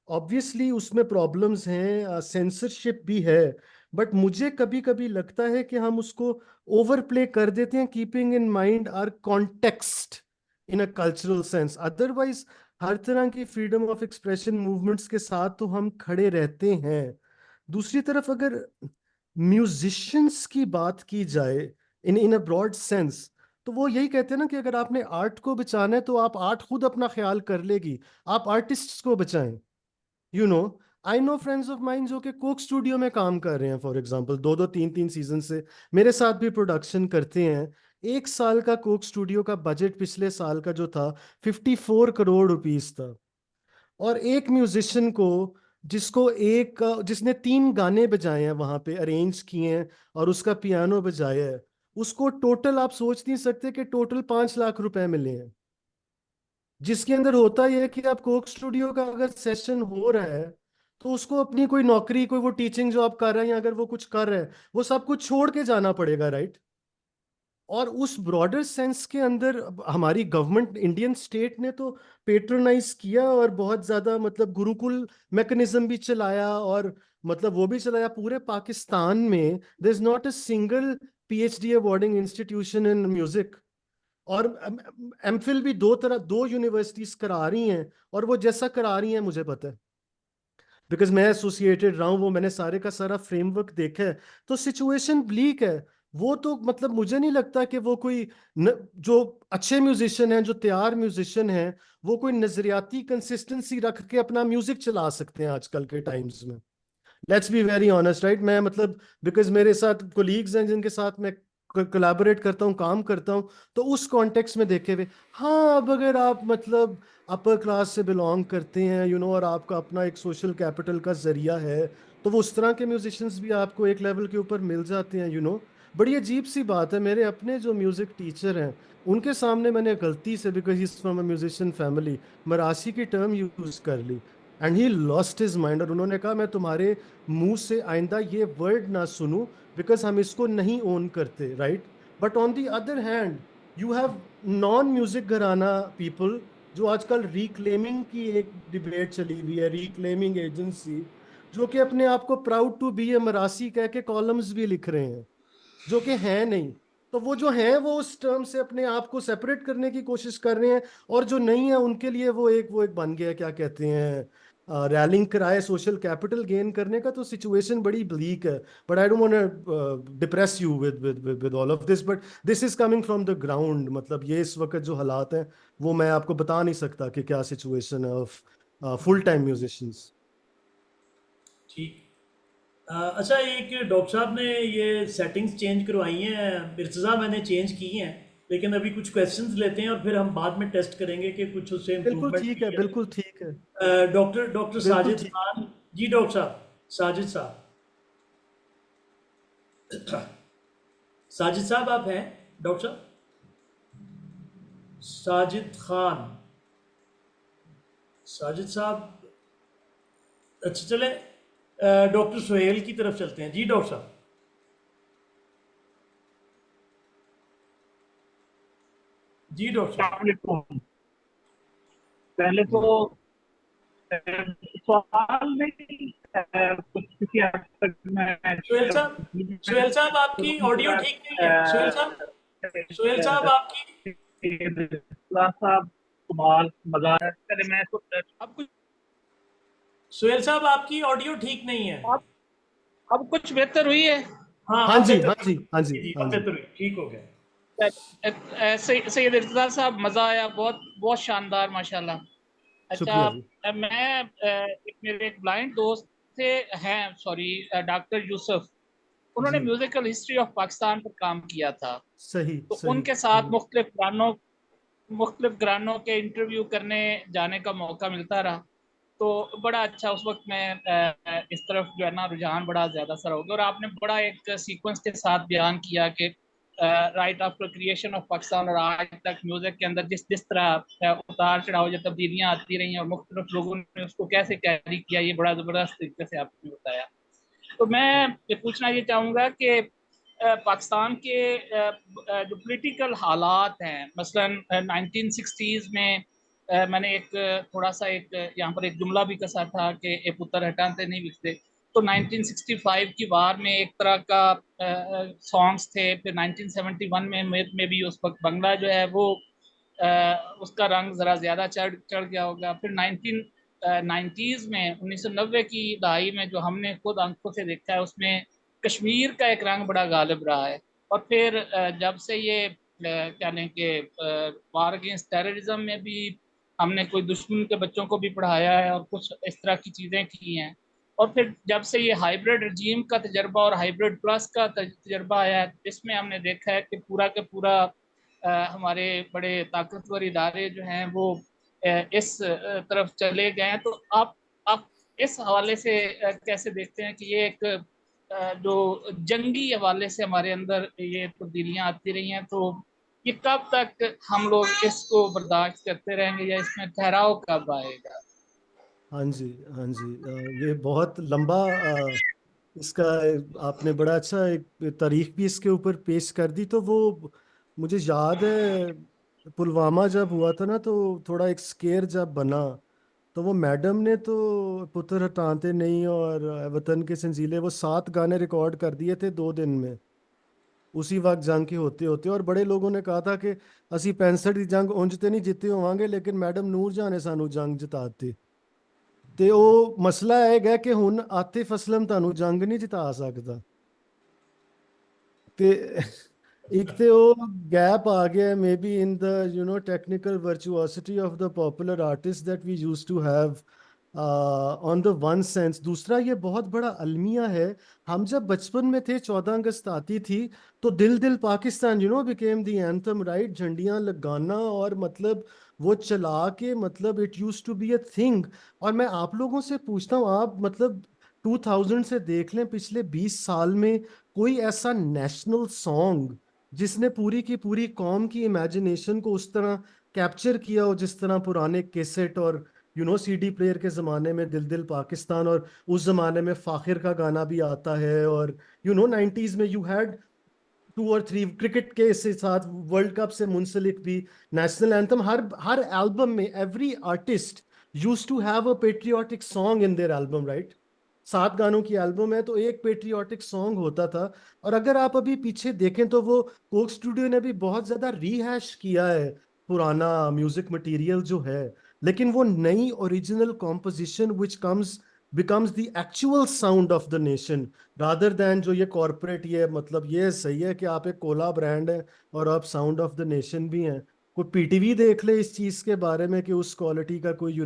ऑब्वियसली उसमें प्रॉब्लम्स हैं, सेंसरशिप भी है। बट मुझे कभी कभी लगता है कि हम उसको ओवर प्ले कर देते हैं, keeping in mind our context in a cultural sense. Otherwise हर तरह की फ्रीडम ऑफ एक्सप्रेशन मूवमेंट्स के साथ तो हम खड़े रहते हैं। दूसरी तरफ अगर म्यूजिशियंस की बात की जाए इन इन अ ब्रॉड सेंस, तो वो यही कहते हैं ना कि अगर आपने आर्ट को बचाना है तो आप आर्ट खुद अपना ख्याल कर लेगी, आप आर्टिस्ट्स को बचाएं। You know, I know friends of mine जो कि कोक स्टूडियो में काम कर रहे हैं, फॉर एग्जांपल 2-2 3-3 सीजन से मेरे साथ भी प्रोडक्शन करते हैं। 1 साल का कोक स्टूडियो का बजट पिछले साल का जो था 54 करोड़ रुपीस था। और एक म्यूजिशियन को, जिसने 3 गाने बजाए हैं वहां पे, अरेंज किए हैं और उसका पियानो बजाया है, उसको टोटल आप सोच नहीं सकते कि टोटल 5 लाख रुपए मिले हैं। जिसके अंदर होता यह है कि आप कोक स्टूडियो का अगर सेशन हो रहा है तो उसको अपनी कोई नौकरी, कोई वो टीचिंग जॉब कर रहा है या अगर वो कुछ कर रहा है, वो सब कुछ छोड़ के जाना पड़ेगा, राइट। और उस ब्रॉडर सेंस के अंदर हमारी गवर्नमेंट, इंडियन स्टेट ने तो पेट्रोनाइज किया और बहुत ज्यादा मतलब गुरुकुल मैकेनिज्म भी चलाया, और मतलब वो भी चलाया पूरे पाकिस्तान में। There is not a single PhD awarding institution in music. और एमफिल भी दो यूनिवर्सिटीज करा रही हैं, और वो जैसा करा रही हैं मुझे पता है, बिकॉज मैं एसोसिएटेड रहा हूँ, वो मैंने सारे का सारा फ्रेमवर्क देखा है। तो सिचुएशन ब्लीक है। वो तो मतलब मुझे नहीं लगता कि वो कोई जो अच्छे म्यूजिशियन हैं, जो तैयार म्यूजिशियन हैं, वो कोई नजरियाती कंसिस्टेंसी रख के अपना म्यूजिक चला सकते हैं आजकल के टाइम्स में। Let's be very honest, right. मैं मतलब बिकॉज मेरे साथ कोलीग्स हैं जिनके साथ मैं कोलैबोरेट करता हूँ, काम करता हूँ, तो उस कॉन्टेक्स्ट में देखे हुए, हाँ, अब अगर आप मतलब अपर क्लास से बिलोंग करते हैं, और आपका अपना एक सोशल कैपिटल का जरिया है, तो वो उस तरह के म्यूजिशियंस भी आपको एक लेवल के ऊपर मिल जाते हैं। बड़ी अजीब सी बात है, मेरे अपने जो म्यूजिक टीचर हैं, उनके सामने मैंने गलती से, because he is from a musician family, मरासी की टर्म यूज कर ली, and he lost his mind. और उन्होंने कहा मैं तुम्हारे मुंह से आइंदा ये वर्ड ना सुनूं, बिकॉज हम इसको नहीं ओन करते, right. But on the other hand you have non music घराना पीपल, जो आजकल रिक्लेमिंग की एक डिबेट चली हुई है, रिक्लेमिंग एजेंसी, जो कि अपने आप को प्राउड टू बी ए मरासी कह के कॉलम्स भी लिख रहे हैं, जो कि हैं नहीं। तो वो जो हैं वो उस टर्म से अपने आप को सेपरेट करने की कोशिश कर रहे हैं, और जो नहीं है उनके लिए वो एक बन गया, क्या कहते हैं, रैलिंग कराए सोशल कैपिटल गेन करने का। तो सिचुएशन बड़ी ब्लीक है। But I don't want depress you with all of this, but this is coming from the ground. मतलब ये इस वक्त जो हालात हैं, वो मैं आपको बता नहीं सकता कि क्या सिचुएशन है ऑफ फुल टाइम म्यूजिशियंस। ठीक। अच्छा, एक डॉक्टर साहब ने ये सेटिंग्स चेंज करवाई हैं, मिर्तज़ा मैंने चेंज की हैं, लेकिन अभी कुछ क्वेश्चंस लेते हैं और फिर हम बाद में टेस्ट करेंगे कि कुछ उससे बिल्कुल इम्प्रूवमेंट ठीक हुई है, है। बिल्कुल ठीक है, डॉक्टर डॉक्टर बिल्कुल साजिद ठीक। खान जी, डॉक्टर साहब, साजिद साहब, साजिद साहब आप हैं डॉक्टर साहब? साजिद खान, साजिद साहब। अच्छा, चले डॉक्टर सुहेल की तरफ चलते हैं। जी डॉक्टर साहब। जी डॉक्टर साहब। अस्सलामुअलैकुम। पहले तो सवाल नहीं, कुछ किसी हद तक मैं सुहेल साहब आपकी ऑडियो ठीक नहीं है। सुहेल साहब, सुहेल साहब आपकी, साहब कमाल मजा है। पहले मैं अब सुहेल साहब आपकी ऑडियो ठीक नहीं है। अब कुछ बेहतर हुई है। हाँ, हाँ अब जी, बेहतर हाँ जी, हुई। हाँ जी, जी, हाँ अब जी। बेहतर हुई, ठीक हो गया। सैयद इर्तिज़ा साहब, मजा आया, बहुत बहुत शानदार, माशाल्लाह। अच्छा, शुक्रिया जी। मेरे एक ब्लाइंड दोस्त थे, हैं, सॉरी, डॉक्टर यूसुफ। उन्होंने जी, म्यूजिकल हिस्ट्री ऑफ पाकिस्तान पर काम किया था। सही तो सही उनके साथ मुख्तलिफ घरानों के इंटरव्यू करने जाने का मौका मिलता रहा। तो बड़ा अच्छा, उस वक्त मैं इस तरफ जो है ना रुझान बड़ा ज्यादा सर हो गया। और आपने बड़ा एक सीक्वेंस के साथ बयान किया कि right after creation of Pakistan और आज तक म्यूजिक के अंदर जिस जिस तरह उतार चढ़ाव या तब्दीलियां आती रही हैं और मुख्तलिफ लोगों ने उसको कैसे कैरी किया, ये बड़ा जबरदस्त तरीके से आपने बताया। तो मैं ये पूछना ये चाहूँगा कि पाकिस्तान के जो पॉलिटिकल हालात हैं, मसलन 1960s में मैंने एक थोड़ा सा एक यहाँ पर एक जुमला भी कसा था कि ए पुत्र हटाते नहीं बिकते। तो 1965 की वार में एक तरह का सॉन्ग्स थे। फिर 1971 में भी उस वक्त बंगला जो है वो उसका रंग जरा ज्यादा चढ़ चढ़ गया होगा। फिर 1990s में 1990 की दहाई में जो हमने खुद आंखों से देखा है, उसमें कश्मीर का एक रंग बड़ा गालिब रहा है। और फिर जब से ये क्या लें कि वार अगेंस्ट टेररिज्म में भी हमने कोई दुश्मन के बच्चों को भी पढ़ाया है और कुछ इस तरह की चीज़ें की हैं। और फिर जब से ये हाइब्रिड रजीम का तजर्बा और हाइब्रिड प्लस का तजर्बा आया है, इसमें हमने देखा है कि पूरा के पूरा हमारे बड़े ताकतवर इदारे जो हैं वो इस तरफ चले गए हैं। तो आप इस हवाले से कैसे देखते हैं कि ये एक जो जंगी हवाले से हमारे अंदर ये तब्दीलियां आती रही हैं, तो ये कब तक हम लोग इसको बर्दाश्त करते रहेंगे या इसमें ठहराव कब आएगा? हाँ जी, हाँ जी, ये बहुत लंबा इसका आपने बड़ा अच्छा एक तारीख भी इसके ऊपर पेश कर दी। तो वो मुझे याद है पुलवामा जब हुआ था ना, तो थोड़ा एक स्केर जब बना, तो वो मैडम ने तो पुत्र हटाते नहीं और वतन के संजीले वो 7 गाने रिकॉर्ड कर दिए थे 2 दिन में, उसी वक्त जंग के होते होते। और बड़े लोगों ने कहा था कि ਅਸੀਂ 65 ਦੀ ਜੰਗ ਉਂਝ ਤੇ ਨਹੀਂ ਜਿੱਤੇ ਹੋਵਾਂਗੇ, ਲੇਕਿन ਮੈਡਮ ਨੂਰਜਹਾਂ ਨੇ ਸਾਨੂੰ ਜੰਗ ਜਿਤਾਤੀ। ਤੇ ਉਹ ਮਸਲਾ ਇਹ ਹੈ ਕਿ ਹੁਣ ਆਤਿਫ ਅਸਲਮ ਤੁਹਾਨੂੰ ਜੰਗ ਨਹੀਂ ਜਿਤਾ ਸਕਦਾ। ਤੇ ਇੱਕ ਤੇ ਉਹ ਗੈਪ ਆ ਗਿਆ maybe in the technical virtuosity of the popular artist that we used to have on the one sense. दूसरा ये बहुत बड़ा अलमिया है, हम जब बचपन में थे 14 अगस्त आती थी तो Dil Dil Pakistan became the anthem, right, झंडियां लगाना और मतलब वो चला के मतलब it used to be a thing. और मैं आप लोगों से पूछता हूँ, आप मतलब 2000 से देख लें पिछले 20 साल में कोई ऐसा नेशनल सॉन्ग जिसने पूरी की पूरी कौम की इमेजिनेशन को उस तरह कैप्चर किया हो जिस तरह पुराने कैसेट और सीडी प्लेयर के जमाने में दिल दिल पाकिस्तान, और उस जमाने में फाखिर का गाना भी आता है, और 90s में यू हैड 2 और 3 क्रिकेट के साथ वर्ल्ड कप से मुंसलिक भी नेशनल एंथम। हर हर एल्बम में every artist used to have a patriotic song in their album, right. 7 गानों की एल्बम है तो एक पेट्रियोटिक सॉन्ग होता था। और अगर आप अभी पीछे देखें तो वो कोक स्टूडियो ने भी बहुत ज्यादा रीहैश किया है पुराना म्यूजिक मटेरियल जो है, लेकिन वो नई original composition which comes becomes the actual sound of the nation, rather than जो ये कॉरपोरेट, ये मतलब ये सही है कि आप एक कोला ब्रांड है और आप साउंड ऑफ द नेशन भी हैं। कोई पीटीवी देख ले इस चीज के बारे में कि उस क्वालिटी का कोई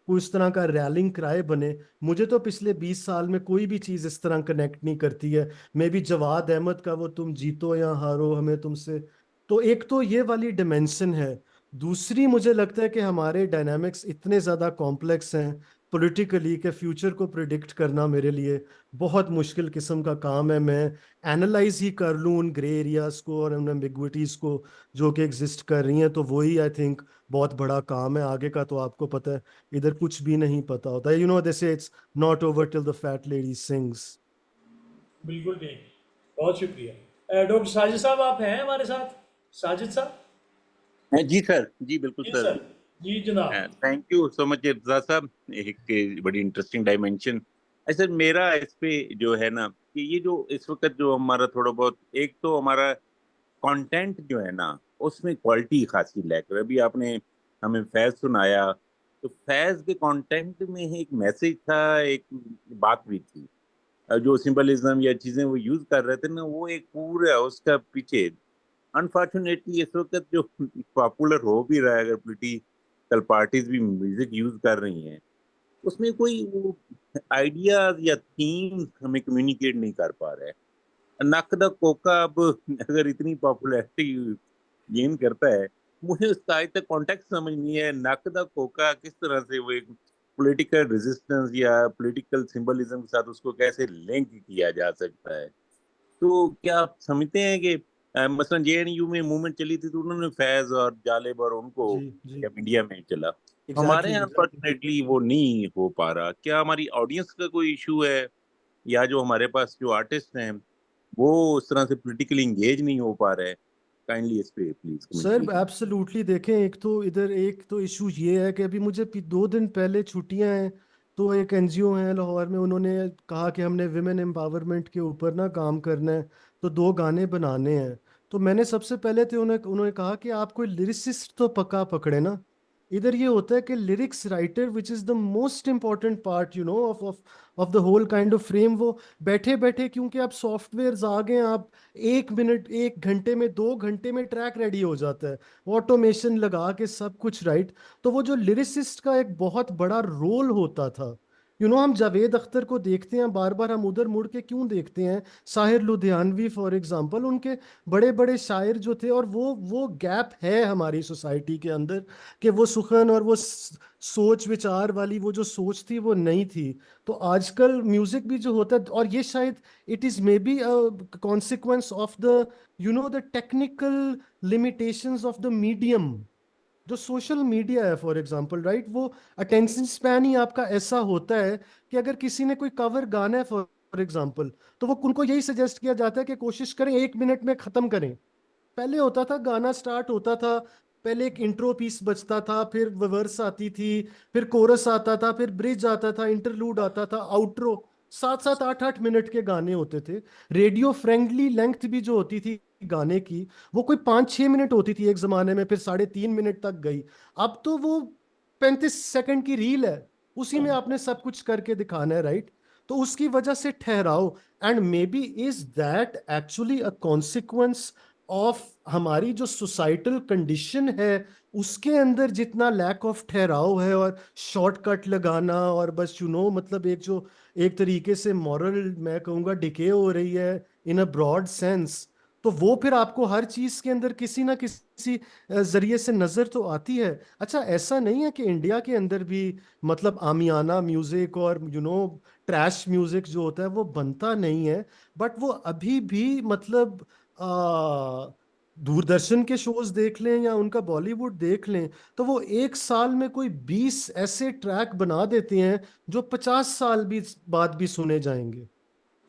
कोई इस तरह का रैलिंग क्राई बने। मुझे तो पिछले 20 साल में कोई भी चीज इस तरह कनेक्ट नहीं करती है। मे बी जवाद अहमद का वो तुम जीतो या हारो हमें तुमसे, तो एक तो ये वाली डिमेंशन है। दूसरी मुझे लगता है कि हमारे डायनामिक्स इतने ज्यादा कॉम्प्लेक्स हैं पॉलिटिकली के फ्यूचर को प्रिडिक्ट करना मेरे लिए बहुत मुश्किल किस्म का काम है। मैं एनालाइज ही कर लूँ उन ग्रे एरियाज को और उन एम्बिग्विटीज को जो कि एग्जिस्ट कर रही हैं, तो वही आई थिंक बहुत बड़ा काम है। आगे का तो आपको पता है, इधर कुछ भी नहीं पता होता है। दे से it's not over till the fat lady sings. बिल्कुल ठीक, बहुत शुक्रिया। डॉक्टर साजिद साहब आप हैं हमारे साथ? साजिद साहब? जी सर, जी बिल्कुल जी सर। सर, जी जनाब। थैंक यू सो मच रजा साहब, एक बड़ी इंटरेस्टिंग डायमेंशन। अच्छा, मेरा इस पे जो है ना कि ये जो इस वक्त जो हमारा थोड़ा बहुत, एक तो हमारा कंटेंट जो है ना उसमें क्वालिटी खासी लैक है। अभी आपने हमें फैज सुनाया, तो फैज के कंटेंट में एक मैसेज था, एक बात भी थी। जो सिंबलिज्म या चीजें वो यूज कर रहे थे ना, वो एक पूरा उसका पीछे अनफॉर्चुनेटली इस वक्त जो पॉपुलर हो भी रहा है, अगर पोलिटिकल पार्टीज भी म्यूजिक यूज कर रही हैं, उसमें कोई वो आइडियाज या थीम्स हमें कम्युनिकेट नहीं कर पा रहा है। नक दा कोका अब अगर इतनी पॉपुलैरिटी गेन करता है, मुझे उसका आज तक कॉन्टेक्स्ट समझ नहीं है। नक दा कोका किस तरह से वो एक पॉलिटिकल रेजिस्टेंस या पॉलिटिकल सिंबलिज्म के साथ उसको कैसे लिंक किया जा सकता है। तो क्या आप समझते हैं कि मसलन जेएनयू में मूवमेंट चली थी तो उन्होंने फैज और जालिब और उनको जी जी, जब इंडिया में चला, हमारे एग्जैक्टली यहाँ अनफॉर्चुनेटली वो नहीं हो पा रहा। क्या हमारी ऑडियंस का कोई इशू है, या जो हमारे पास जो आर्टिस्ट हैं वो उस तरह से पॉलिटिकली एंगेज नहीं हो पा रहे? काइंडली इस पे प्लीज कमेंट सर कीजिए। एब्सोल्युटली। देखें, एक तो इशू ये है कि अभी मुझे 2 दिन पहले छुट्टियां हैं, तो एक एनजीओ है लाहौर में, उन्होंने कहा कि हमने विमेन एम्पावरमेंट के ऊपर ना काम करना है, तो 2 गाने बनाने हैं। तो मैंने सबसे पहले तो उन्होंने कहा कि आप कोई लिरिसिस्ट तो पक्का पकड़े ना, इधर ये होता है कि lyrics writer which is the most important part of the whole kind of frame, वो बैठे बैठे, क्योंकि आप सॉफ्टवेयर आ गए हैं, आप 1 मिनट 1 घंटे में 2 घंटे में ट्रैक रेडी हो जाता है, ऑटोमेशन लगा के सब कुछ, राइट। तो वो जो लिरिसिस्ट का एक बहुत बड़ा रोल होता था, हम जावेद अख्तर को देखते हैं बार बार, हम उधर मुड़ के क्यों देखते हैं, साहिर लुधियानवी फॉर एग्जांपल, उनके बड़े बड़े शायर जो थे, और वो गैप है हमारी सोसाइटी के अंदर कि वो सुखन और वो सोच विचार वाली वो जो सोच थी वो नहीं थी। तो आजकल म्यूजिक भी जो होता है, और ये शायद it is may be a consequence of the technical limitations of the medium, जो सोशल मीडिया है फॉर एग्जांपल, राइट। वो अटेंशन स्पैन ही आपका ऐसा होता है कि अगर किसी ने कोई कवर गाना है फॉर एग्जांपल, तो वो उनको यही सजेस्ट किया जाता है कि कोशिश करें 1 मिनट में खत्म करें। पहले होता था गाना स्टार्ट होता था, पहले एक इंट्रो पीस बजता था, फिर वर्स आती थी, फिर कोरस आता था, फिर ब्रिज आता था, इंटरलूड आता था, आउटरो, 7 7 8 8 मिनट के गाने होते थे। रेडियो फ्रेंडली लेंथ भी जो होती थी गाने की, वो कोई 5 6 मिनट होती थी एक जमाने में, फिर 3.5 मिनट तक गई। अब तो वो 35 सेकंड की रील है, उसी में आपने सब कुछ करके दिखाना है, राइट। तो उसकी वजह से ठहराव, and may be is that actually a consequence of हमारी जो सोसाइटल कंडीशन है, उसके अंदर जितना लैक ऑफ ठहराव है और शॉर्टकट लगाना, और बस मतलब एक तरीके से मॉरल, मैं कहूँगा, डिके हो रही है इन अ ब्रॉड सेंस। तो वो फिर आपको हर चीज के अंदर किसी ना किसी जरिए से नजर तो आती है। अच्छा, ऐसा नहीं है कि इंडिया के अंदर भी मतलब आमियाना म्यूजिक और ट्रैश म्यूजिक जो होता है वो बनता नहीं है, बट वो अभी भी मतलब दूरदर्शन के शोज देख लें या उनका बॉलीवुड देख लें, तो वो एक साल में कोई 20 ऐसे ट्रैक बना देते हैं जो 50 साल भी बाद भी सुने जाएंगे।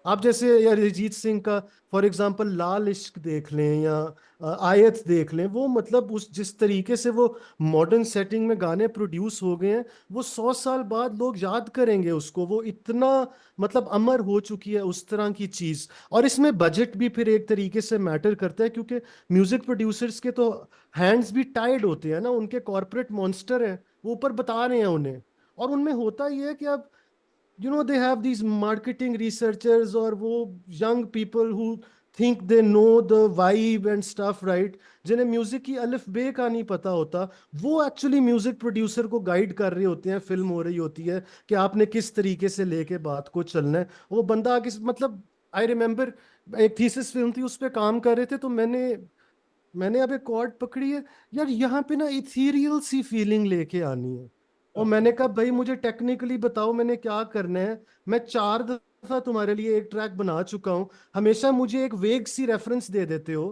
आप जैसे या अरिजीत सिंह का फॉर एग्जांपल लाल इश्क देख लें या आयत देख लें, वो मतलब उस जिस तरीके से वो मॉडर्न सेटिंग में गाने प्रोड्यूस हो गए हैं, वो 100 साल बाद लोग याद करेंगे उसको, वो इतना मतलब अमर हो चुकी है उस तरह की चीज। और इसमें बजट भी फिर एक तरीके से मैटर करता है, क्योंकि म्यूजिक प्रोड्यूसर्स के तो हैंड्स भी टाइड होते हैं ना, उनके कॉर्पोरेट मॉन्स्टर हैं, वो ऊपर बता रहे हैं उन्हें। और उनमें होता ही है कि अब they have these marketing researchers or वो young people who think they know the vibe and stuff, right, जिन्हें म्यूजिक की अलिफ बे का नहीं पता होता, वो एक्चुअली म्यूजिक प्रोड्यूसर को गाइड कर रहे होते हैं, फिल्म हो रही होती है कि आपने किस तरीके से लेके बात को चलना है। वो बंदा आगे मतलब आई रिमेम्बर एक थीसिस फिल्म थी, उस पर काम कर रहे थे, तो मैंने अब एक कॉर्ड पकड़ी है, यार यहाँ पे ना इथीरियल सी फीलिंग लेके आनी है। और मैंने कहा भाई मुझे टेक्निकली बताओ मैंने क्या करना है, मैं 4 दफा तुम्हारे लिए एक ट्रैक बना चुका हूँ, हमेशा मुझे एक वेग सी रेफरेंस दे देते हो,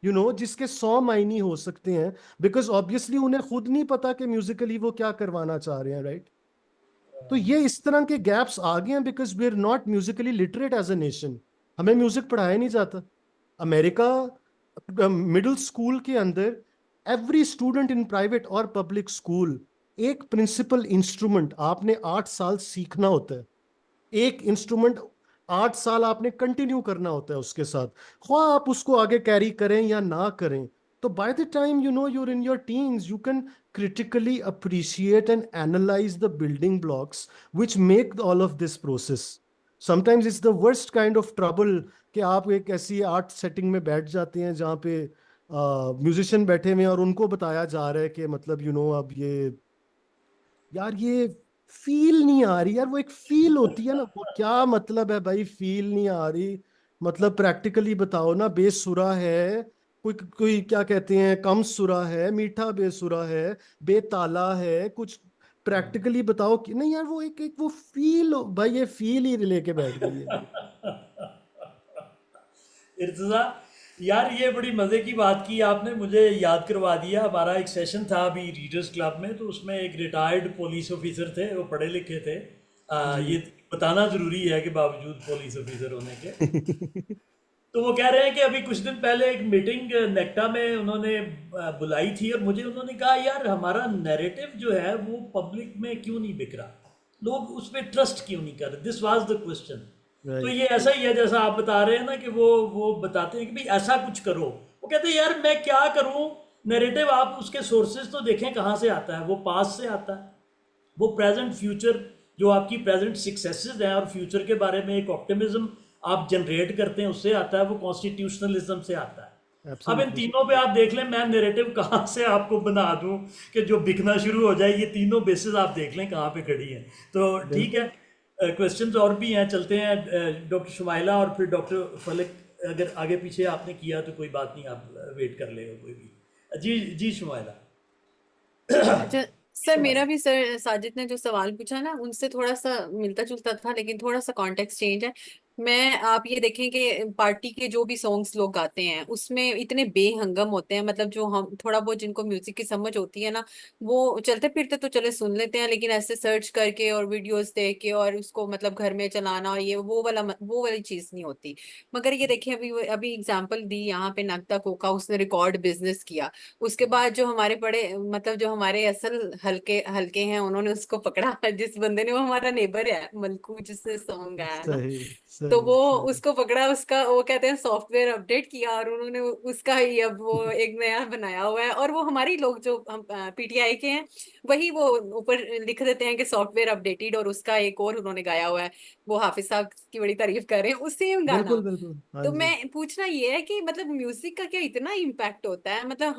जिसके 100 मायने हो सकते हैं, बिकॉज ऑब्वियसली उन्हें खुद नहीं पता कि म्यूजिकली वो क्या करवाना चाह रहे हैं, राइट। तो ये इस तरह के गैप्स आ गए हैं because we are not musically literate as a nation, हमें म्यूजिक पढ़ाया नहीं जाता। अमेरिका मिडिल स्कूल के अंदर एवरी स्टूडेंट इन प्राइवेट और पब्लिक स्कूल एक प्रिंसिपल इंस्ट्रूमेंट आपने 8 साल सीखना होता है, एक इंस्ट्रूमेंट 8 साल आपने कंटिन्यू करना होता है उसके साथ, ख्वाह आप उसको आगे कैरी करें या ना करें। तो by the time you're in your teens, you can critically appreciate and analyze the building blocks which make all of this process. Sometimes it's the worst kind of trouble कि आप एक ऐसी आर्ट सेटिंग में बैठ जाते हैं जहाँ पे म्यूजिशियन बैठे हुए हैं और उनको बताया जा रहा है कि मतलब अब ये फील नहीं आ रही, यार वो एक फील होती है ना, वो क्या मतलब है भाई फील नहीं आ रही, मतलब प्रैक्टिकली बताओ ना, बेसुरा है, कोई कोई क्या कहते हैं कम सुरा है, मीठा बेसुरा है, बेताला है, कुछ प्रैक्टिकली बताओ कि नहीं यार, वो एक वो फील, भाई ये फील ही लेके बैठ गई है। इर्तजा, यार ये बड़ी मज़े की बात की आपने, मुझे याद करवा दिया। हमारा एक सेशन था अभी रीडर्स क्लब में, तो उसमें एक रिटायर्ड पुलिस ऑफिसर थे, वो पढ़े लिखे थे। ये बताना ज़रूरी है कि बावजूद पुलिस ऑफिसर होने के तो वो कह रहे हैं कि अभी कुछ दिन पहले एक मीटिंग नेक्टा में उन्होंने बुलाई थी, और मुझे उन्होंने कहा यार हमारा नैरेटिव जो है वो पब्लिक में क्यों नहीं बिक रहा, लोग उस पर ट्रस्ट क्यों नहीं कर रहे, दिस वाज द क्वेश्चन। तो ये ऐसा ही है जैसा आप बता रहे हैं ना कि वो बताते हैं कि भाई ऐसा कुछ करो, वो कहते हैं यार मैं क्या करूं, नैरेटिव आप उसके सोर्सेज तो देखें कहाँ से आता है, वो पास से आता है, वो प्रेजेंट फ्यूचर, जो आपकी प्रेजेंट सक्सेसेस हैं और फ्यूचर के बारे में एक ऑप्टिमिज्म आप जनरेट करते हैं, उससे आता है, वो कॉन्स्टिट्यूशनलिज्म से आता है। अब इन एब्सोल्युटली तीनों पे आप देख लें, मैं नैरेटिव कहाँ से आपको बना दूं कि जो बिकना शुरू हो जाए, ये तीनों बेसिस आप देख लें कहाँ पे खड़ी हैं। तो ठीक बिल्कुल। है, क्वेश्चंस और भी हैं, चलते हैं डॉक्टर शुमाइला और फिर डॉक्टर फलक। अगर आगे पीछे आपने किया तो कोई बात नहीं, आप वेट कर ले कोई भी। जी जी शुमाइला। अच्छा सर, मेरा भी सर साजिद ने जो सवाल पूछा ना उनसे थोड़ा सा मिलता जुलता था, लेकिन थोड़ा सा कॉन्टेक्स्ट चेंज है। मैं आप ये देखें कि पार्टी के जो भी सॉन्ग्स लोग गाते हैं उसमें इतने बेहंगम होते हैं, मतलब जो हम थोड़ा बहुत जिनको म्यूजिक की समझ होती है ना, वो चलते फिरते तो चले सुन लेते हैं, लेकिन ऐसे सर्च करके और वीडियोस देख के और उसको मतलब घर में चलाना, ये वो वाली चीज नहीं होती। मगर ये देखिए, अभी अभी एग्जांपल दी यहाँ पे, नक्ता कोका उसने रिकॉर्ड बिजनेस किया। उसके बाद जो हमारे बड़े मतलब जो हमारे असल हल्के हल्के हैं, उन्होंने उसको पकड़ा। जिस बंदे ने, वो हमारा नेबर है मलकू जिससे सॉन्ग गाया है ना, सही तो सही वो सही। उसको पकड़ा, उसका वो कहते हैं सॉफ्टवेयर अपडेट किया और उन्होंने उसका ही अब वो एक नया बनाया हुआ है। और वो हमारे ही लोग जो हम पीटीआई के हैं, वही वो ऊपर लिख देते हैं कि सॉफ्टवेयर अपडेटेड, और उसका एक और उन्होंने गाया हुआ है, वो हाफिज साहब की बड़ी तारीफ कर रहे हैं, उसी बिल्कुल गाना। बिल्कुल, हाँ तो जी। मैं पूछना ये है कि मतलब म्यूजिक का क्या इतना इम्पैक्ट होता है, मतलब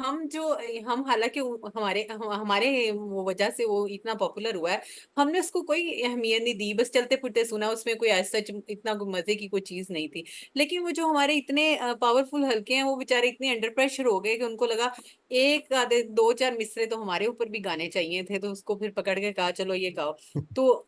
हम हालांकि हमारे वो वजह से वो इतना पॉपुलर हुआ है, हमने उसको कोई अहमियत नहीं दी, बस चलते फिरते सुना, उसमें कोई ऐसा इतना कोई मजे की कोई चीज नहीं थी। लेकिन वो जो हमारे इतने पावरफुल हल्के हैं, वो बेचारे इतने अंडर प्रेशर हो गए कि उनको लगा एक आधे दो चार मिसरे तो हमारे ऊपर भी गाने चाहिए थे, तो उसको फिर पकड़ के कहा चलो ये गाओ। तो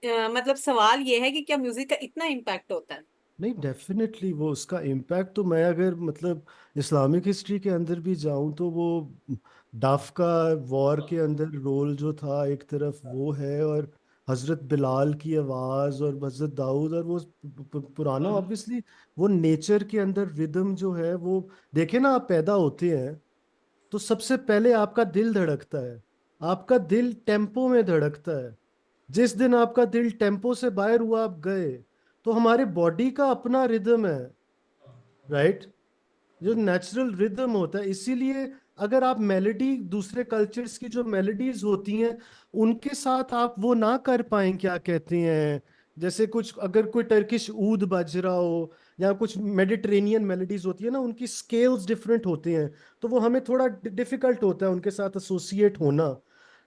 मतलब सवाल ये है कि क्या म्यूजिक का इतना इम्पैक्ट होता है? नहीं, डेफिनेटली वो उसका इम्पैक्ट तो, मैं अगर मतलब इस्लामिक हिस्ट्री के अंदर भी जाऊं तो वो दाफका वॉर के अंदर रोल जो था एक तरफ वो है, और हजरत बिलाल की आवाज और हजरत दाऊद, और वो पुराना ऑब्वियसली वो नेचर के अंदर रिदम जो है वो, देखे ना, आप पैदा होते हैं तो सबसे पहले आपका दिल धड़कता है, आपका दिल टेम्पो में धड़कता है। जिस दिन आपका दिल टेम्पो से बाहर हुआ, आप गए, तो हमारे बॉडी का अपना रिदम है, राइट, जो नेचुरल रिदम होता है। इसीलिए अगर आप मेलोडी, दूसरे कल्चर्स की जो मेलोडीज होती हैं उनके साथ आप वो ना कर पाए, क्या कहते हैं, जैसे कुछ अगर कोई टर्किश ऊद बज रहा हो या कुछ मेडिटेरेनियन मेलोडीज होती है ना, उनकी स्केल्स डिफरेंट होते हैं, तो वो हमें थोड़ा डिफिकल्ट होता है उनके साथ एसोसिएट होना।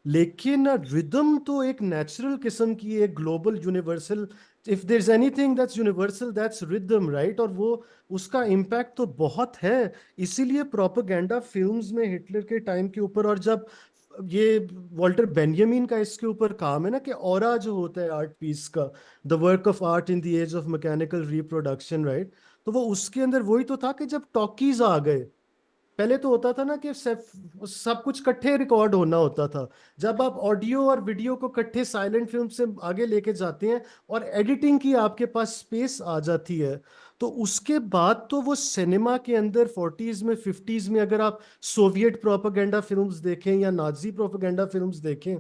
लेकिन रिदम तो एक नेचुरल किस्म की, एक global universal, if there is anything that's universal that's rhythm, right. और वो उसका इम्पैक्ट तो बहुत है। इसीलिए प्रोपेगेंडा फिल्म्स में हिटलर के टाइम के ऊपर, और जब ये वॉल्टर बेंजामिन का इसके ऊपर काम है ना कि ऑरा जो होता है आर्ट पीस का, the work of art in the age of mechanical reproduction, right, तो वो उसके अंदर वही तो था कि जब टॉकीज आ गए, पहले तो होता था ना कि सब कुछ इकट्ठे रिकॉर्ड होना होता था। जब आप ऑडियो और वीडियो को इकट्ठे साइलेंट फिल्म से आगे लेके जाते हैं और एडिटिंग की आपके पास स्पेस आ जाती है, तो उसके बाद तो वो सिनेमा के अंदर 40s में 50s में अगर आप सोवियत प्रोपेगेंडा फिल्म्स देखें या नाजी प्रोपेगेंडा फिल्म्स देखें,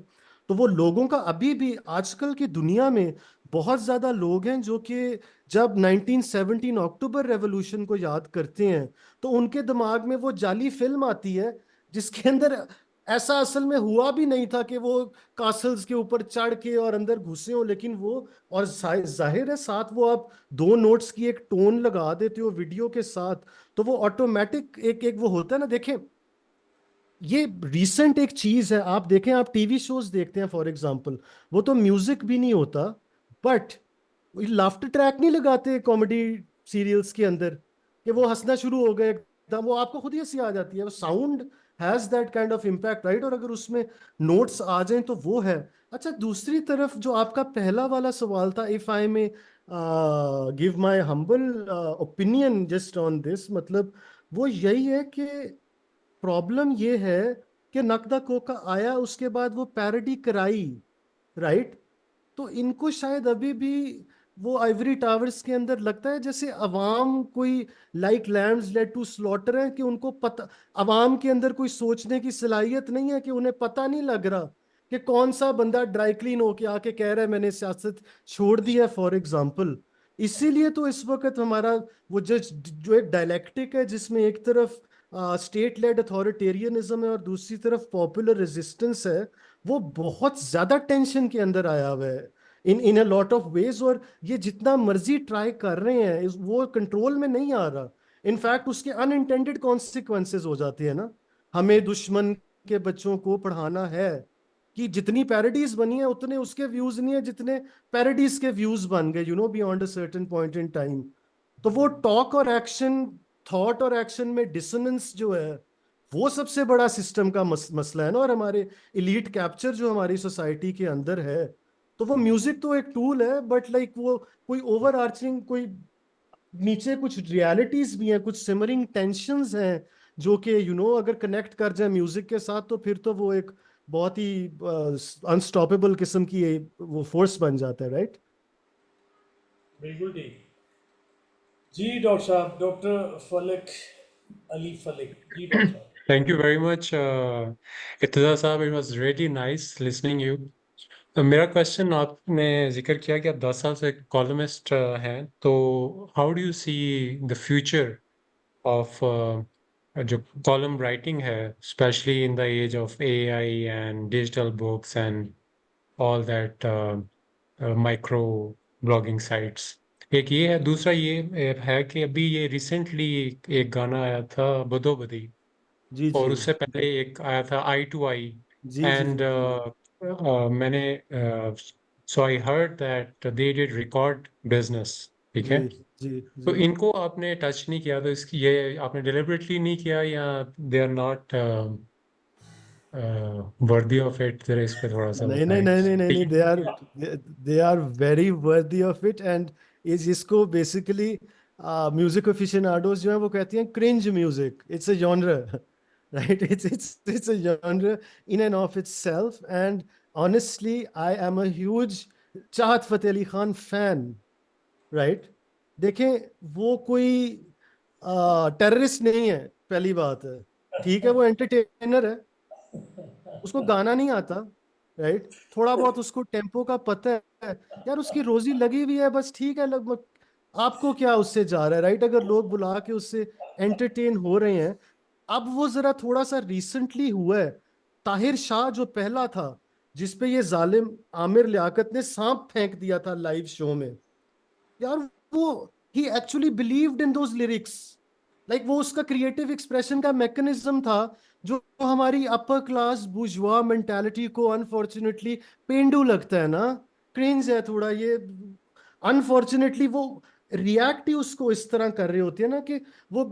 तो वो लोगों का अभी भी आजकल की दुनिया में बहुत ज्यादा लोग हैं जो कि जब 1917 अक्टूबर रेवोल्यूशन को याद करते हैं, तो उनके दिमाग में वो जाली फिल्म आती है जिसके अंदर ऐसा असल में हुआ भी नहीं था कि वो कासल्स के ऊपर चढ़ के और अंदर घुसे हो, लेकिन वो, और जाहिर है साथ वो आप दो नोट्स की एक टोन लगा देते हो वीडियो के साथ, तो वो ऑटोमेटिक एक एक वो होता है ना। देखें, ये रीसेंट एक चीज है, आप देखें, आप टीवी शोज देखते हैं फॉर एग्जांपल, वो तो म्यूजिक भी नहीं होता, बट लाफ्टर ट्रैक नहीं लगाते कॉमेडी सीरियल्स के अंदर कि वो हंसना शुरू हो गए एकदम, वो आपको खुद ही हंसी आ जाती है। वो sound has that kind of impact, right. और अगर उसमें नोट्स आ जाएं तो वो है। अच्छा, दूसरी तरफ जो आपका पहला वाला सवाल था, इफ आई में give my humble opinion just on this, मतलब वो यही है कि प्रॉब्लम ये है कि नकदा कोका आया, उसके बाद वो पैरोडी कराई, राइट। तो इनको शायद अभी भी वो आइवरी टावर्स के अंदर लगता है जैसे अवाम कोई like lambs led to slaughter है, कि उनको पता, अवाम के अंदर कोई सोचने की सलाहियत नहीं है, कि उन्हें पता नहीं लग रहा कि कौन सा बंदा ड्राई क्लीन होके आके कह रहा है मैंने सियासत छोड़ दी है, फॉर एग्जाम्पल। इसीलिए तो इस वक्त हमारा वो जो एक डायलेक्टिक है जिसमें एक तरफ स्टेट लेड अथॉरिटेरियनिज्म है और दूसरी तरफ पॉपुलर रेजिस्टेंस है, वो बहुत ज्यादा टेंशन के अंदर आया हुआ है in a lot of ways. और ये जितना मर्जी ट्राई कर रहे हैं वो कंट्रोल में नहीं आ रहा। इनफैक्ट उसके अनइंटेंडेड कॉन्सिक्वेंसेस हो जाते हैं ना। हमें दुश्मन के बच्चों को पढ़ाना है कि जितनी पैरोडीज बनी है उतने उसके व्यूज नहीं है जितने पैरोडीज के व्यूज बन गए, beyond a certain point in time. तो वो टॉक और एक्शन, थॉट और एक्शन में डिसोनेंस जो है, वो सबसे बड़ा सिस्टम का मसला है ना। और हमारे इलीट कैप्चर जो हमारी सोसाइटी के अंदर है, तो वो म्यूजिक तो एक टूल है, बट लाइक वो कोई ओवर आर्चिंग, कोई नीचे कुछ रियलिटीज भी हैं, कुछ सिमरिंग टेंशंस हैं जो कि अगर कनेक्ट कर जाए म्यूजिक के साथ, तो फिर तो वो एक बहुत ही अनस्टॉपेबल किस्म की वो फोर्स बन जाता है, राइट? बिल्कुल ठीक जी। डॉक्टर साहब, डॉक्टर फलक अली फलक जी, डॉक्टर साहब। Thank you very much, Irtaza साहब. It was really nice listening you. मेरा क्वेश्चन, आपने जिक्र किया कि आप 10 साल से कॉलमिस्ट हैं, तो how do you see the future of जो कॉलम राइटिंग है, specially in the age of AI and digital books and all that micro blogging sites? एक ये है, दूसरा ये है कि अभी ये रिसेंटली एक गाना आया था बदो बदी, जी और जी उससे पहले एक आया था आई टू आई, जी जी एंड मैंने so I heard that they did record business, ठीक है? जी जी तो जी। इनको आपने टच नहीं किया, तो इसकी ये आपने डिलिबरेटली नहीं किया, या they are not worthy of it? जरा इस पे थोड़ा सा नहीं नहीं बताएं। नहीं नहीं नहीं नहीं, they are very worthy of it. And इस इसको बेसिकली म्यूजिक एफिशिएनाडोज जो है वो कहती हैं cringe music. It's a genre, right? It's a genre in and of itself. And honestly, I am a huge चाहत फतेह अली खान फैन, राइट? देखें, वो कोई टेररिस्ट नहीं है, पहली बात है, ठीक है? वो एंटरटेनर है, उसको गाना नहीं आता, राइट? थोड़ा बहुत उसको टेम्पो का पता है, यार उसकी रोजी लगी हुई है, बस ठीक है। लगभग आपको क्या उससे जा रहा है, राइट? अगर लोग बुला के उससे एंटरटेन हो रहे हैं। अब वो जरा थोड़ा सा रिसेंटली हुआ है, ताहिर शाह जो पहला था जिसपे ये जालिम आमिर लियाकत ने सांप फेंक दिया था लाइव शो में, यार वो he actually believed in those lyrics. Like वो उसका क्रिएटिव एक्सप्रेशन का मैकेनिज्म था, जो हमारी अपर क्लास बुर्जुआ मेंटालिटी को अनफॉर्चुनेटली पेंडू लगता है ना, क्रिंज है थोड़ा ये। अनफॉर्चुनेटली वो रिएक्ट ही उसको इस तरह कर रहे होते हैं ना, कि वो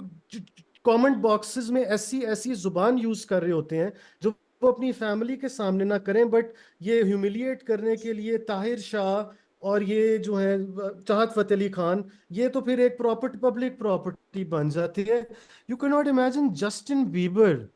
कमेंट बॉक्सेस में ऐसी ऐसी जुबान यूज कर रहे होते हैं जो वो अपनी फैमिली के सामने ना करें, बट ये ह्यूमिलिएट करने के लिए ताहिर शाह और ये जो है चाहत फतेह अली खान, ये तो फिर एक प्रॉपर्टी, पब्लिक प्रॉपर्टी बन जाती है। You can not imagine Justin Bieber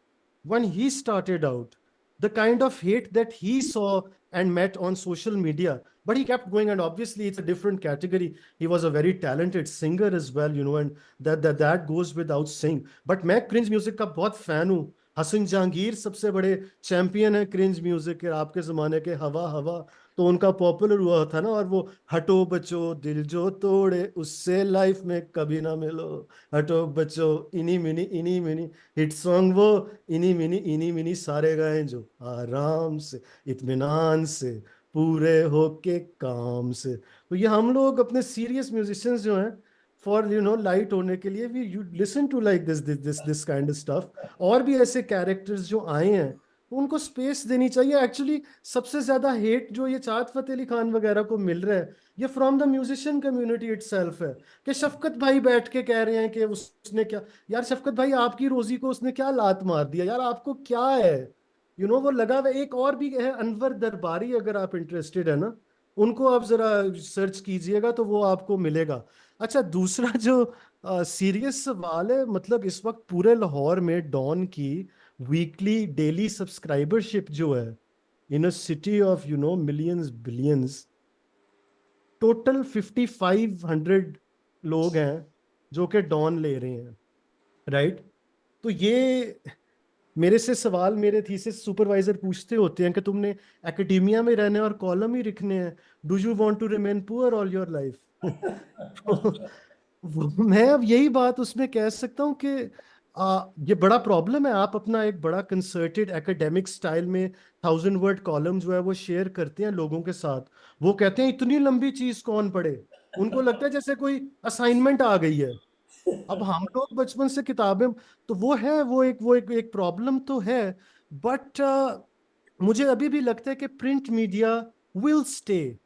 when he started out, the kind of hate that he saw and met on social media, but he kept going. And obviously it's a different category. He was a very talented singer as well, and that goes without saying. But मैं cringe music का बहुत fan हूँ। हसन जहांगीर सबसे बड़े champion है cringe music के, आपके जमाने के। हवा हवा तो उनका पॉपुलर हुआ था ना, और वो हटो बचो दिल जो तोड़े उससे लाइफ में कभी ना मिलो, हटो बचो इनी मिनी हिट सॉन्ग, वो इनी मिनी सारे गाएं जो आराम से इत्मीनान से पूरे होके काम से। तो ये हम लोग अपने सीरियस म्यूजिशियंस जो हैं, फॉर लाइट होने के लिए we you listen to like this kind of stuff. और भी ऐसे कैरेक्टर्स जो आए हैं, तो उनको स्पेस देनी चाहिए। एक्चुअली सबसे ज्यादा हेट जो ये चाहत फतेह अली खान वगैरह को मिल रहा है, ये from the musician community itself है। कि शफकत भाई बैठ के कह रहे हैं कि उसने क्या, यार शफकत भाई आपकी रोजी को उसने क्या लात मार दिया, यार आपको क्या है? वो लगा हुआ। एक और भी है अनवर दरबारी, अगर आप इंटरेस्टेड है ना, उनको आप जरा सर्च कीजिएगा तो वो आपको मिलेगा। अच्छा, दूसरा जो सीरियस सवाल है, मतलब इस वक्त पूरे लाहौर में डॉन की वीकली डेली सब्सक्राइबरशिप जो है, in a city of millions billions, total 5500 लोग हैं जो कि डॉन ले रहे हैं, राइट? तो ये मेरे से सवाल, मेरे थीसिस सुपरवाइजर पूछते होते हैं कि तुमने एकेडेमिया में रहने और कॉलम ही लिखने हैं, do you want to remain poor all your life? मैं अब यही बात उसमें कह सकता हूँ कि ये बड़ा प्रॉब्लम है। आप अपना एक बड़ा कंसर्टेड एकेडमिक स्टाइल में 1000 वर्ड कॉलम जो है वो शेयर करते हैं लोगों के साथ। वो कहते हैं इतनी लंबी चीज कौन पढ़े, उनको लगता है जैसे कोई असाइनमेंट आ गई है। अब हम लोग बचपन से किताबें, तो वो है, वो एक प्रॉब्लम तो है। बट मुझे अभी भी लगता है कि प्रिंट मीडिया विल स्टे,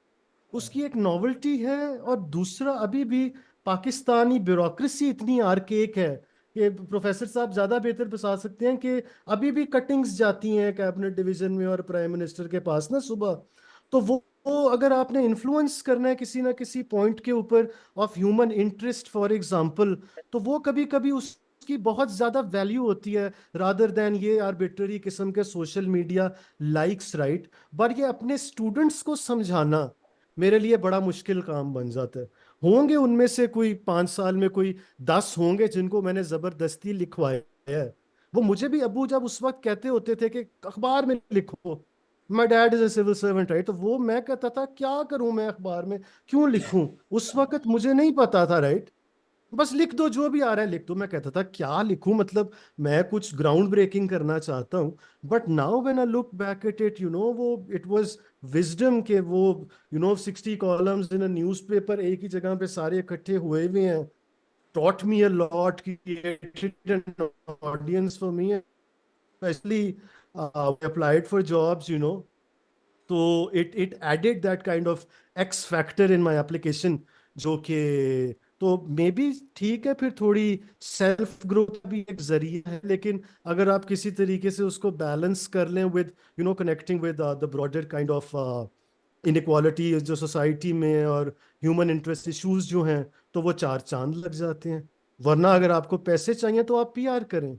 उसकी एक नॉवेल्टी है। और दूसरा, अभी भी पाकिस्तानी ब्यूरोक्रेसी इतनी आर्केक है कि प्रोफेसर साहब ज्यादा बेहतर बता सकते हैं कि अभी भी कटिंग्स जाती हैं कैबिनेट डिवीजन में और प्राइम मिनिस्टर के पास ना सुबह। तो वो अगर आपने इन्फ्लुएंस करना है किसी ना किसी पॉइंट के ऊपर of human interest for example, तो वो कभी कभी उसकी बहुत ज्यादा वैल्यू होती है रादर देन ये आर्बिट्ररी किस्म के social media likes, right. But ये अपने स्टूडेंट्स को समझाना मेरे लिए बड़ा मुश्किल काम बन जाता है। होंगे उनमें से कोई 5 साल में कोई 10 होंगे जिनको मैंने जबरदस्ती लिखवाया है। वो मुझे भी अबू जब उस वक्त कहते होते थे कि अखबार में लिखो, my dad is a civil servant, right, तो वो मैं कहता था क्या करूं मैं अखबार में, क्यों लिखूं। उस वक्त मुझे नहीं पता था, राइट, बस लिख दो जो भी आ रहा है लिख दो। मैं कहता था क्या लिखूं, मतलब मैं कुछ ग्राउंड ब्रेकिंग करना चाहता हूं। But now when I look back at it, वो इट वाज विजडम के वो 60 कॉलम्स इन अ न्यूज़पेपर एक ही जगह पे सारे इकट्ठे हुए हुए हैं, taught me a lot, created an audience for me, especially I applied for jobs. तो it added that kind of X factor in my application, जो कि तो मे बी ठीक है। फिर थोड़ी सेल्फ ग्रोथ भी एक जरिया है, लेकिन अगर आप किसी तरीके से उसको बैलेंस कर लें with connecting with the broader kind of inequality जो सोसाइटी में और ह्यूमन इंटरेस्ट इश्यूज जो हैं, तो वो 4 चांद लग जाते हैं। वरना अगर आपको पैसे चाहिए तो आप पीआर करें।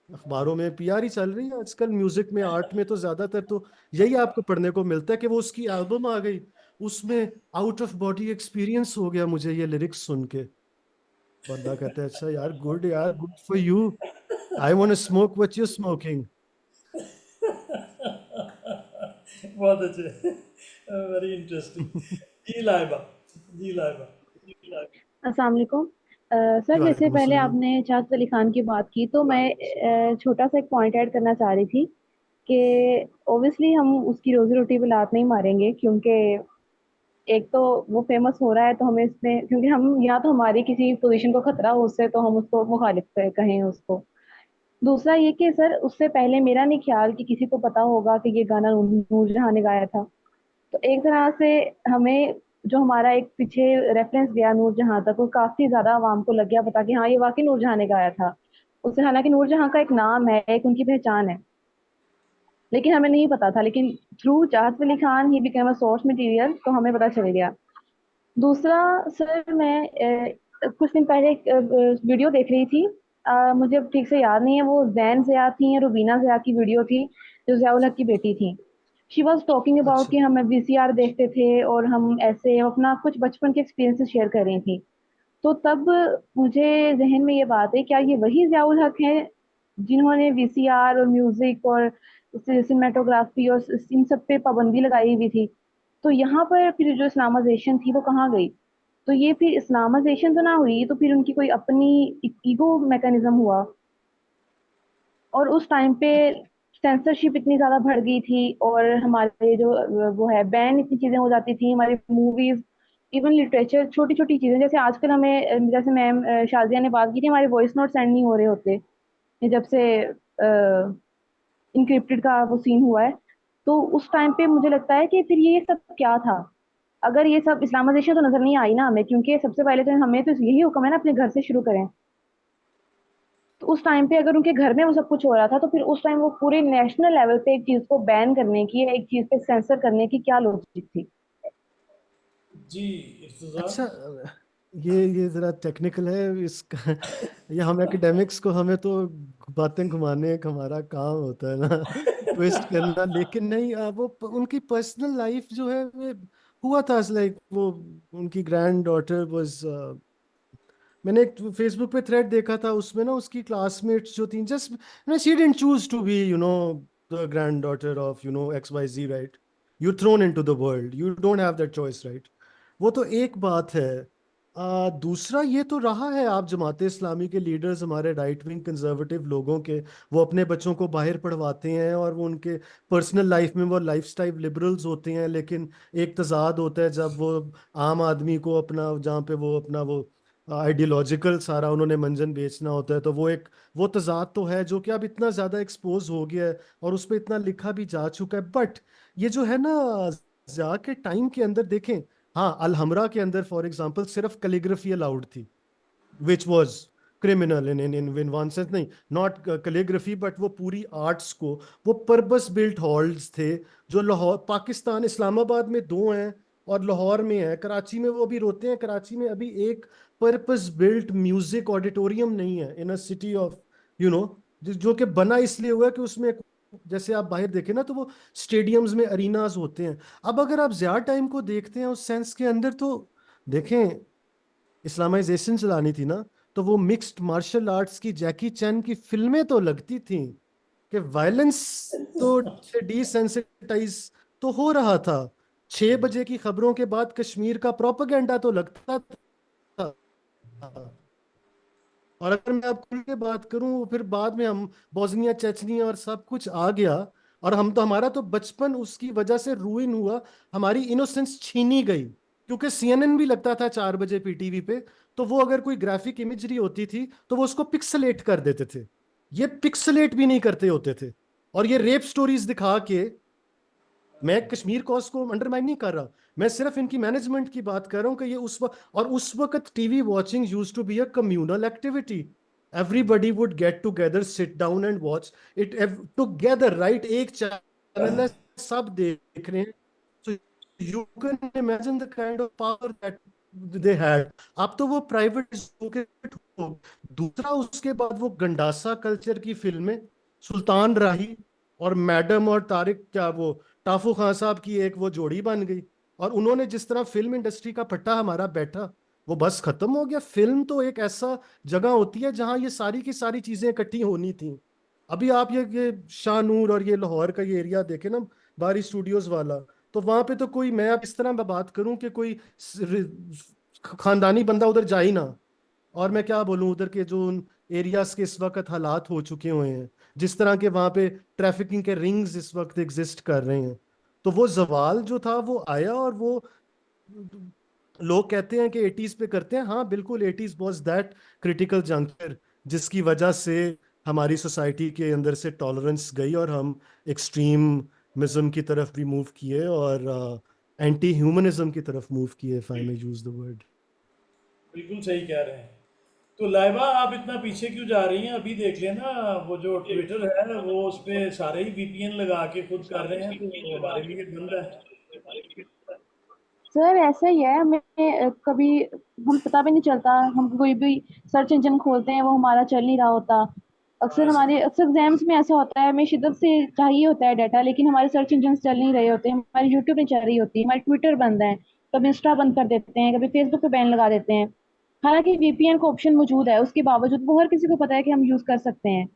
अखबारों में पीआर ही चल रही है आजकल, म्यूजिक में, आर्ट में तो ज्यादातर तो यही आपको पढ़ने को मिलता है कि वो उसकी एल्बम आ गई, उसमें आउट ऑफ बॉडी एक्सपीरियंस हो गया मुझे ये लिरिक्स सुन के। बंदा कहता है अच्छा यार, good for you, I want to smoke what you smoking. बहुत अच्छे, वेरी इंटरेस्टिंग। जी लाइबा, जी लाइबा, जी लाइबा। अस्सलाम वालेकुम। सर, जैसे वालेकुम पहले अस्सलाम। आपने शाहज़ अली खान की बात की, तो मैं छोटा सा एक पॉइंट ऐड करना चाह रही थी कि ऑब्वियसली हम उसकी रोजी रोटी पे लात नहीं मारेंगे, क्योंकि एक तो वो फेमस हो रहा है, तो हमें इसमें, क्योंकि हम या तो हमारी किसी पोजीशन को खतरा हो उससे, तो हम उसको मुखालिफ कहें उसको। दूसरा ये कि सर, उससे पहले मेरा नहीं ख्याल कि किसी को पता होगा कि ये गाना नूरजहां ने गाया था। तो एक तरह से हमें जो हमारा एक पीछे रेफरेंस गया नूरजहां तक, वो काफी ज्यादा आवाम को लग गया पता कि हाँ, ये वाकई नूरजहां ने गाया था उससे। हालांकि नूरजहां का एक नाम है, एक उनकी पहचान है, लेकिन हमें नहीं पता था। लेकिन थ्रू चाहत Ali Khan he became a source material, तो हमें पता चल गया। दूसरा सर, मैं कुछ दिन पहले एक वीडियो देख रही थी, मुझे अब ठीक से याद नहीं है, वो जैन ज़िया थी या रुबीना ज़िया की वीडियो थी, जो ज़ियाउल हक की बेटी थी। शी वॉज टॉकिंग अबाउट अच्छा, कि हम वीसीआर देखते थे और हम ऐसे अपना कुछ बचपन के एक्सपीरियंसेस शेयर कर रही थी। तो तब मुझे जहन में ये बात है, क्या ये वही ज़ियाउल हक है जिन्होंने वीसीआर और म्यूजिक और सिनेमेटोग्राफी और इन सब पे पाबंदी लगाई हुई थी? तो यहाँ पर फिर जो इस्लामाइजेशन थी वो कहाँ गई? तो ये फिर इस्लामाइजेशन तो ना हुई, ये तो फिर उनकी कोई अपनी ईगो मैकेनिज्म हुआ। और उस टाइम पे सेंसरशिप इतनी ज्यादा बढ़ गई थी, और हमारे जो वो है बैन इतनी चीजें हो जाती थी, हमारी मूवीज, इवन लिटरेचर, छोटी छोटी चीजें, जैसे आजकल हमें, जैसे मैम शाजिया ने बात की थी, हमारे वॉइस नोट सेंड नहीं हो रहे होते, ये जब से इनक्रिप्टेड का वो सीन हुआ है। तो उस टाइम पे मुझे लगता है कि फिर ये सब क्या था? अगर ये सब इस्लामाइजेशन तो नजर नहीं आई ना हमें, क्योंकि सबसे पहले तो हमें तो यही हुक्म है ना, अपने घर से शुरू करें। तो उस टाइम पे अगर उनके घर में वो सब कुछ हो रहा था, तो फिर उस टाइम वो पूरे नेशनल लेवल पे एक चीज को बैन करने की या एक चीज पे सेंसर करने की क्या लॉजिक थी? जी इर्तजा। अच्छा, ये जरा टेक्निकल है इसका। ये हम एकेडमिक्स को, हमें तो बातें घुमाने का हमारा काम होता है ना, ट्विस्ट करना। लेकिन नहीं, वो उनकी पर्सनल लाइफ जो है वो हुआ था, लाइक वो उनकी ग्रैंड डॉटर वाज, मैंने एक फेसबुक पे थ्रेड देखा था, उसमें ना उसकी क्लासमेट्स जो थी, just she didn't choose to be the granddaughter of XYZ, right. You thrown into the world, you don't have that choice, right. वो तो एक बात है। दूसरा ये तो रहा है, आप जमाते इस्लामी के लीडर्स, हमारे राइट विंग कंजर्वेटिव लोगों के, वो अपने बच्चों को बाहर पढ़वाते हैं और वो उनके पर्सनल लाइफ में वो लाइफस्टाइल लिबरल्स होते हैं, लेकिन एक तजाद होता है जब वो आम आदमी को अपना, जहाँ पे वो अपना वो आइडियोलॉजिकल सारा उन्होंने मंजन बेचना होता है, तो वो तजाद तो है जो कि अब इतना ज़्यादा एक्सपोज हो गया है और उस पर इतना लिखा भी जा चुका है। बट ये जो है ना, ज़िया के टाइम के अंदर देखें, हाँ, अलहमरा के अंदर फॉर एग्जांपल सिर्फ कैलीग्राफी अलाउड थी, which was criminal in one sense, नहीं नॉट कैलीग्राफी, बट वो पूरी आर्ट्स को, वो पर्पस बिल्ट हॉल्स थे जो लाहौर, पाकिस्तान, इस्लामाबाद में 2 हैं और लाहौर में है, कराची में वो अभी रोते हैं, कराची में अभी एक पर्पस बिल्ट म्यूजिक ऑडिटोरियम नहीं है in a city of, you know, जो कि बना इसलिए हुआ है कि उसमें, जैसे आप बाहर देखें ना, तो वो स्टेडियम्स में अरीनाज होते हैं। अब अगर आप ज्यादा टाइम को देखते हैं उस सेंस के अंदर, तो देखें, इस्लामाइजेशन चलानी थी ना, तो वो मिक्स्ड मार्शल आर्ट्स की जैकी चैन की फिल्में तो लगती थी कि वायलेंस तो से डिसेंसिटाइज तो हो रहा था, 6 बजे की खबरों के बाद कश्मीर का प्रोपेगेंडा तो लगता था। और अगर मैं अब खुल के बात करूं, फिर बाद में हम बोस्निया चेचनिया और सब कुछ आ गया, और हम तो, हमारा तो बचपन उसकी वजह से रूइन हुआ, हमारी इनोसेंस छीनी गई, क्योंकि सीएनएन भी लगता था 4 बजे पीटीवी पे, तो वो अगर कोई ग्राफिक इमेजरी होती थी तो वो उसको पिक्सलेट कर देते थे, ये पिक्सलेट भी नहीं करते होते थे, और ये रेप स्टोरीज दिखा के, मैं कश्मीर कॉज को अंडरमाइन नहीं कर रहा, मैं सिर्फ इनकी मैनेजमेंट की बात कर रहा हूं कि ये उस वक्त, और उस वक्त TV watching used to be a communal activity, everybody would get together, sit down and watch it together, right, एक चैनल है, सब देख रहे हैं, so you can imagine the kind of power that they had। अब तो वो private हो। दूसरा, उसके बाद वो गंडासा कल्चर की फिल्में, सुल्तान राही और मैडम और तारिक, क्या वो टाफू खान साहब की एक वो जोड़ी बन गई, और उन्होंने जिस तरह फिल्म इंडस्ट्री का पट्टा हमारा बैठा, वो बस खत्म हो गया। फिल्म तो एक ऐसा जगह होती है जहां ये सारी की सारी चीजें इकट्ठी होनी थी। अभी आप ये शाहनूर और ये लाहौर का ये एरिया देखे ना, बारी स्टूडियोज वाला, तो वहां पे तो कोई, मैं अब इस तरह मैं बात करूं कि कोई खानदानी बंदा उधर जा ही ना। और मैं क्या बोलूं, उधर के जो उन एरियाज के इस वक्त हालात हो चुके हुए हैं, जिस तरह के वहां पे ट्रैफिकिंग के रिंग्स इस वक्त एग्जिस्ट कर रहे हैं, तो वो जवाल जो था वो आया, और वो लोग कहते हैं कि 80s पे करते हैं, हाँ बिल्कुल, 80s was that critical juncture जिसकी वजह से हमारी सोसाइटी के अंदर से टॉलरेंस गई और हम एक्सट्रीमिज्म की तरफ भी मूव किए और एंटी ह्यूमनिज्म की तरफ मूव किए, if I may use the word. बिल्कुल सही कह रहे हैं। तो लाइबा, आप इतना पीछे क्यों जा रही हैं? अभी देख लेना, वो जो ट्विटर है वो उस पे सारे ही वीपीएन लगा के खुद कर रहे हैं, तो हमारे लिए बंद है। सर ऐसा ही है, हमें कभी हम पता भी नहीं चलता, हम कोई भी सर्च इंजन खोलते हैं वो हमारा चल नहीं रहा होता। हाँ, अक्सर एग्जाम्स में ऐसा होता है, हमें शिद्दत से चाहिए होता है डाटा, लेकिन हमारे सर्च इंजन चल नहीं रहे होते, हमारी यूट्यूब नहीं चल रही होती, हमारी ट्विटर बंद है, कभी इंस्टा बंद कर देते हैं, कभी फेसबुक पे बैन लगा देते हैं। हालांकि वीपीएन का ऑप्शन मौजूद है, उसके बावजूद वो हर किसी को पता है कि हम यूज कर सकते हैं।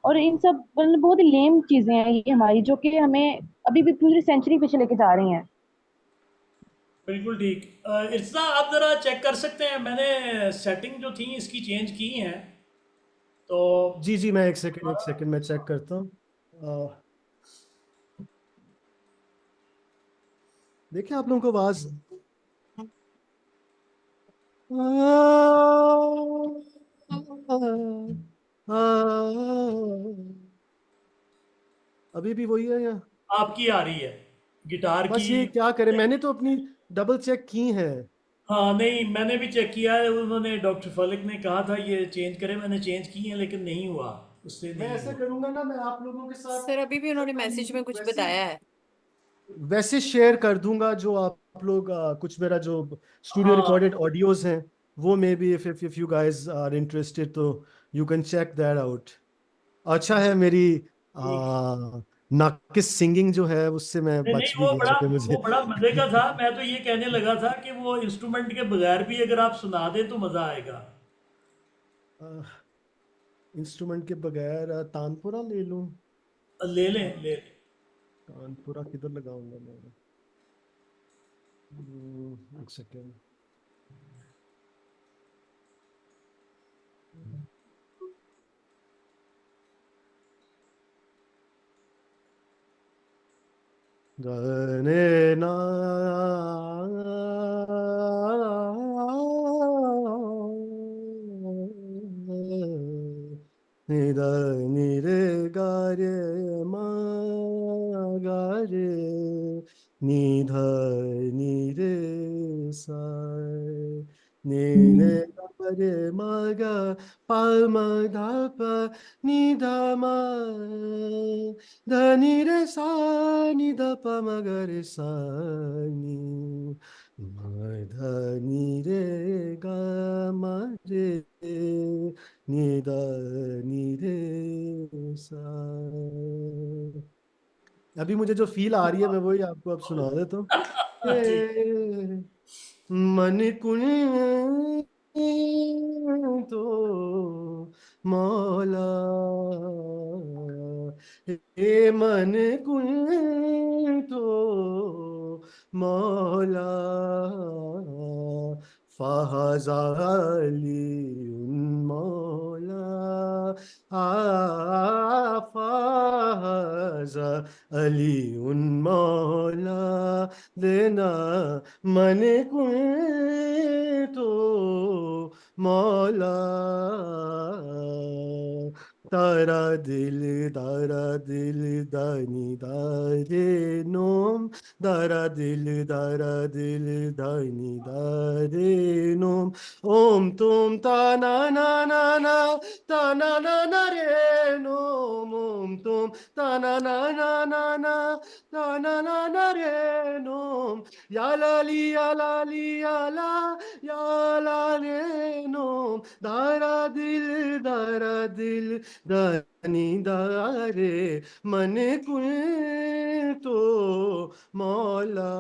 और इन सब मतलब बहुत ही लेम चीजें हैं ये हमारी, जो कि हमें अभी भी पूरी सेंचुरी पीछे लेके जा रही हैं। बिल्कुल ठीक। इर्सना, आप ज़रा चेक कर सकते हैं, मैंने सेटिंग जो थी इसकी चेंज की हैं, तो जी जी, मैं एक सेकंड मैं चेक करता हूँ। देखिए, आप लोगों को आवाज अभी भी वही है या? आपकी आ रही है गिटार की। बस ये क्या करें, मैंने तो अपनी डबल चेक की है। हाँ नहीं, मैंने भी चेक किया है, उन्होंने डॉक्टर फलिक ने कहा था ये चेंज करें, मैंने चेंज की है लेकिन नहीं हुआ, उससे मैं नहीं ऐसा हुआ। करूंगा ना, मैं आप लोगों के साथ सर अभी भी उन्होंने मैसेज में कुछ वैसे बताया है। वैसे शेयर कर दूंगा, जो आप लोग कुछ मेरा जो स्टूडियो हाँ रिकॉर्डेड ऑडियोज हैं, वो maybe if you guys are interested, तो you can check that out. अच्छा है, मेरी ठीक। नाकिस सिंगिंग जो है उससे मैं नहीं नहीं, बच भी गया कि मुझे वो बड़ा मजे का था। मैं तो ये कहने लगा था कि वो इंस्ट्रूमेंट के बगैर भी अगर आप सुना दें तो मजा आएगा। इंस्ट्रूमेंट के बगैर तानपुरा ले लूं? ले लें, ले लें। तानपुरा किधर लगाऊंगा मैं? एक सेकेंड। गने ना निद निरे गारे मा गारे निध निरे सा निरे गारे मा गा पा मा धा पा नि धा मा ध नि रे सा नि ध प म ग रे सा नि म ध नि रे ग म रे नि ध नि रे सा। अभी मुझे जो फील आ रही है मैं वही आपको अब सुना देता हूँ। ठीक। ए, मन कुन तो मौला, हे मन कुन तो मौला, फहजाली मौला, फहजा अली उन मौला, देना मन को तो मौला, तारा दिल दानी दारे नोम, दारा दिल दानी दारे नोम, ओम तुम ताना ना ना ना ताना ना ना रे नोम, ओम तुम ताना ना ना ना ना ताना ना ना रे नोम, या ला या ला रे नोम, दारा दिल दानी दारे मन कुल तो मौला।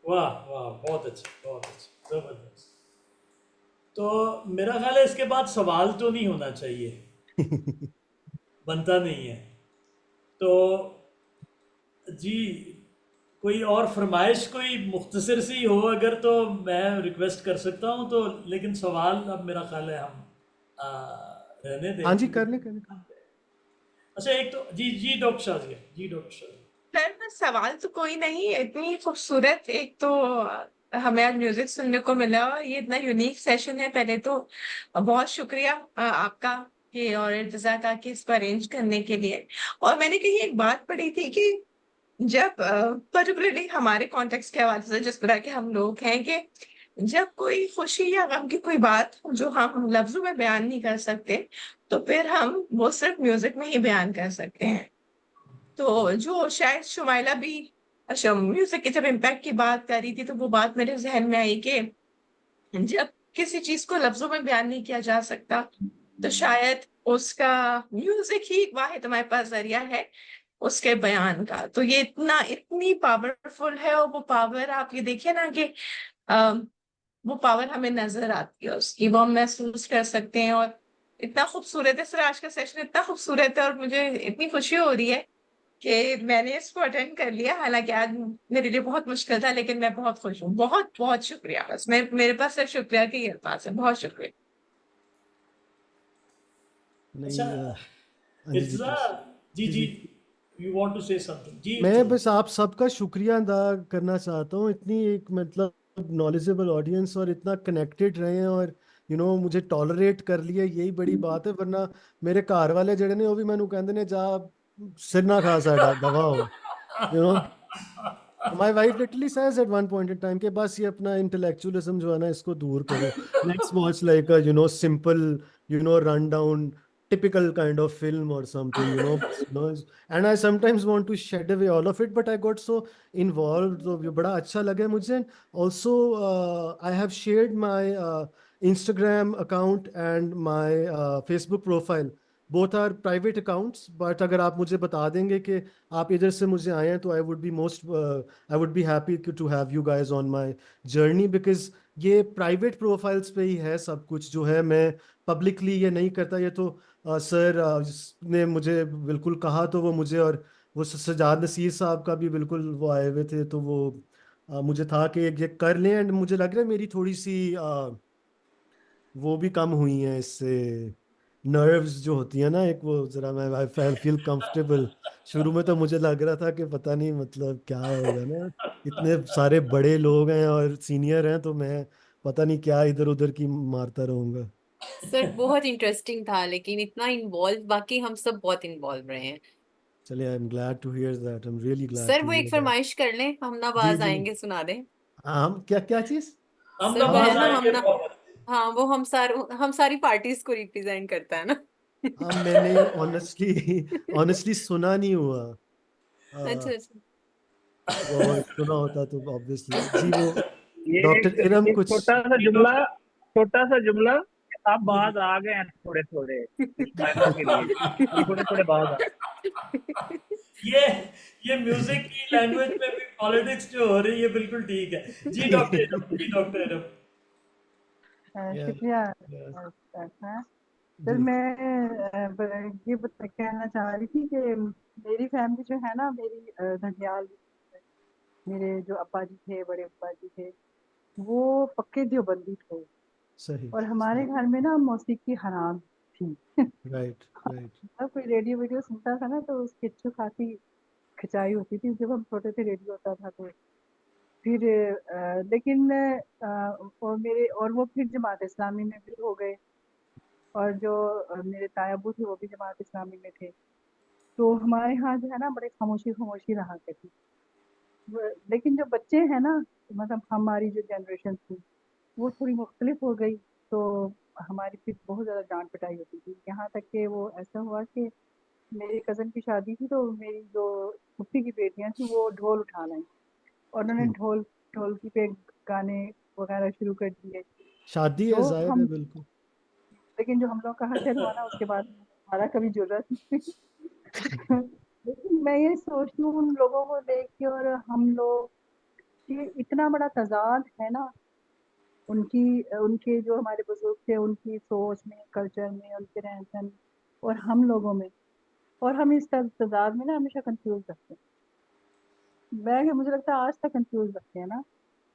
वाह वाह, बहुत अच्छा, बहुत अच्छा, जबरदस्त। तो मेरा ख्याल है इसके बाद सवाल तो नहीं होना चाहिए, बनता नहीं है। तो जी, कोई और फरमाइश कोई मुख्तसर सी हो अगर, तो मैं रिक्वेस्ट कर सकता हूँ तो, लेकिन सवाल अब मेरा ख्याल है हम आ, रहने दें हाँ जी, क्योंकि करने अच्छा एक तो जी जी डॉक्टर शाजिया, जी डॉक्टर शाजिया। सर बस सवाल तो कोई नहीं, इतनी खूबसूरत एक तो हमें आज म्यूजिक सुनने को मिला और ये इतना यूनिक सेशन है। पहले तो बहुत शुक्रिया आपका कि और इर्तिजा का कि इसको अरेंज करने के लिए। और मैंने कहीं एक बात पढ़ी थी कि जब पर्टिकुलरली हमारे कॉन्टेक्स्ट के हवाले से जिस तरह के हम लोग हैं, कि जब कोई खुशी या गम की कोई बात जो हम लफ्जों में बयान नहीं कर सकते, तो फिर हम वो सिर्फ म्यूजिक में ही बयान कर सकते हैं। तो जो शायद शुमाइला भी अच्छा म्यूजिक के जब इम्पैक्ट की बात कर रही थी, तो वो बात मेरे जहन में आई कि जब किसी चीज को लफ्जों में बयान नहीं किया जा सकता, तो शायद उसका म्यूजिक ही वाहिद हमारे पास जरिया है उसके बयान का। तो ये इतनी पावरफुल है, और वो पावर आप ये देखिए ना कि वो पावर हमें नजर आती है उसकी, वो हम महसूस कर सकते हैं। और इतना खूबसूरत है सर, आज का सेशन इतना खूबसूरत है और मुझे इतनी खुशी हो रही है कि मैंने इसको अटेंड कर लिया। हालांकि आज मेरे लिए बहुत मुश्किल था, लेकिन मैं बहुत खुश हूँ। बहुत बहुत शुक्रिया। बस मैं मेरे पास सिर्फ शुक्रिया की अल्फाज है। बहुत शुक्रिया। अच्छा नहीं हाँ जी इर्तिजा, प्लीज। जी जी जी, जी, you want to say something? जी मैं इर्तिजा। बस आप सबका शुक्रिया अदा करना चाहता हूँ, इतनी एक मतलब नॉलेजेबल ऑडियंस और इतना कनेक्टेड रहे हैं और मुझे टॉलरेट कर लिया, यही बड़ी बात है। वरना मेरे घर वाले जड़े ने वो भी मैनू कहते ने जा सिर ना खा साडा दवा हो, you know my wife literally says at one point in time के बस ये अपना इंटेलेक्चुअलिज्म जो है ना इसको दूर करो, let's watch like a simple run down typical kind of film or something, and I sometimes want to shed away all of it, but I got so involved, so ये बड़ा अच्छा लगा मुझे। Also I have shared my Instagram account and my Facebook profile, both are private accounts, but अगर आप मुझे बता देंगे कि आप इधर से मुझे आए हैं तो I would be happy to have you guys on my journey, because ये प्राइवेट प्रोफाइल्स पे ही है सब कुछ जो है, मैं पब्लिकली ये नहीं करता। ये तो सर ने मुझे बिल्कुल कहा, तो वो मुझे और वो सजाद नसीर साहब का भी बिल्कुल वो आए हुए थे, तो वो मुझे था कि ये कर लें, एंड मुझे लग रहा है मेरी थोड़ी सी वो भी कम हुई है इससे, नर्व्स जो होती है ना, एक वो जरा मैं आई फील कंफर्टेबल। शुरू में तो मुझे लग रहा था कि पता नहीं मतलब क्या होगा ना, इतने सारे बड़े लोग हैं और सीनियर हैं, तो मैं पता नहीं क्या इधर उधर की मारता रहूंगा। सर बहुत इंटरेस्टिंग था, लेकिन इतना इन्वॉल्व, बाकी हम सब बहुत इन्वॉल्व रहे हैं। चलिए, I am glad to hear that, I am really glad sir to वो एक हियर दैट। फरमाइश कर लें, हम ना जी बाज जी। आएंगे, सुना दें। हम क्या क्या चीज? हम सर वो है नवाज ना, हम आएंगे ना, बहुत। हाँ वो हम सारी पार्टीज को रिप्रेजेंट करता है ना। मैंने ऑनेस्टली ऑनेस्टली सुना नहीं हुआ। अच्छा अ, अच्छा। वो सुना होता तो ऑब्वियसली जी। वो ये डॉक्टर इरम एक कुछ। छोटा सा जुमला, आप बाहर आ गए हैं थोड़े थोड़े कुछ महीनों के लिए, थोड़े थोड़े बाहर आ ये ये म्यूजिक की लैंग्वेज में भी पॉलिटिक्स जो हो रही है बिल्कुल ठीक है। जी डॉक्टर इरम, जी डॉक्टर इरम। या शुक्रिया या सर। जी ये कहना चाह रही थी कि मेरी फैमिली जो है ना, मेरी धनियाल, मेरे जो अब्बा जी थे, बड़े अब्बा जी थे, वो पक्के देवबंदी थे। सही। और हमारे घर में ना मौसीकी हराम थी। Right right. जब कोई रेडियो वीडियो सुनता था ना, तो उसकी अच्छी खासी खिंचाई होती थी। जब हम छोटे थे रेडियो होता था तो फिर लेकिन और वो फिर जमात इस्लामी में भी हो गए। और जो मेरे तायाबू थे वो भी जमात इस्लामी में थे। तो हमारे यहाँ जो है ना, बड़े खामोशी खामोशी रहा करती। लेकिन जो बच्चे हैं ना, मतलब हमारी जो जनरेशन थी, वो थोड़ी मुख्तलिफ हो गई। तो हमारी फिर बहुत ज़्यादा डांट पिटाई होती थी, यहाँ तक कि वो ऐसा हुआ कि मेरी कज़न की शादी थी, तो मेरी जो फूफी की बेटियां थी वो ढोल उठा लाई, और उन्होंने ढोलकी पे गाने वगैरह शुरू कर दिए। शादी है, तो जाहिर है, हम, बिल्कुल। लेकिन जो हम लोग का हशर हुआ ना, उसके बाद हमारा कभी जरूरत नहीं। लेकिन मैं ये सोचती हूँ उन लोगों को देख के और हम लोग, कि इतना बड़ा तजाद है ना, उनकी उनके जो हमारे बुजुर्ग थे, उनकी सोच में, कल्चर में, उनके रहन सहन और हम लोगों में। और हम इस तजाद में ना हमेशा कंफ्यूज रखते हैं। मुझे लगता है आज तक कंफ्यूज रखते हैं ना।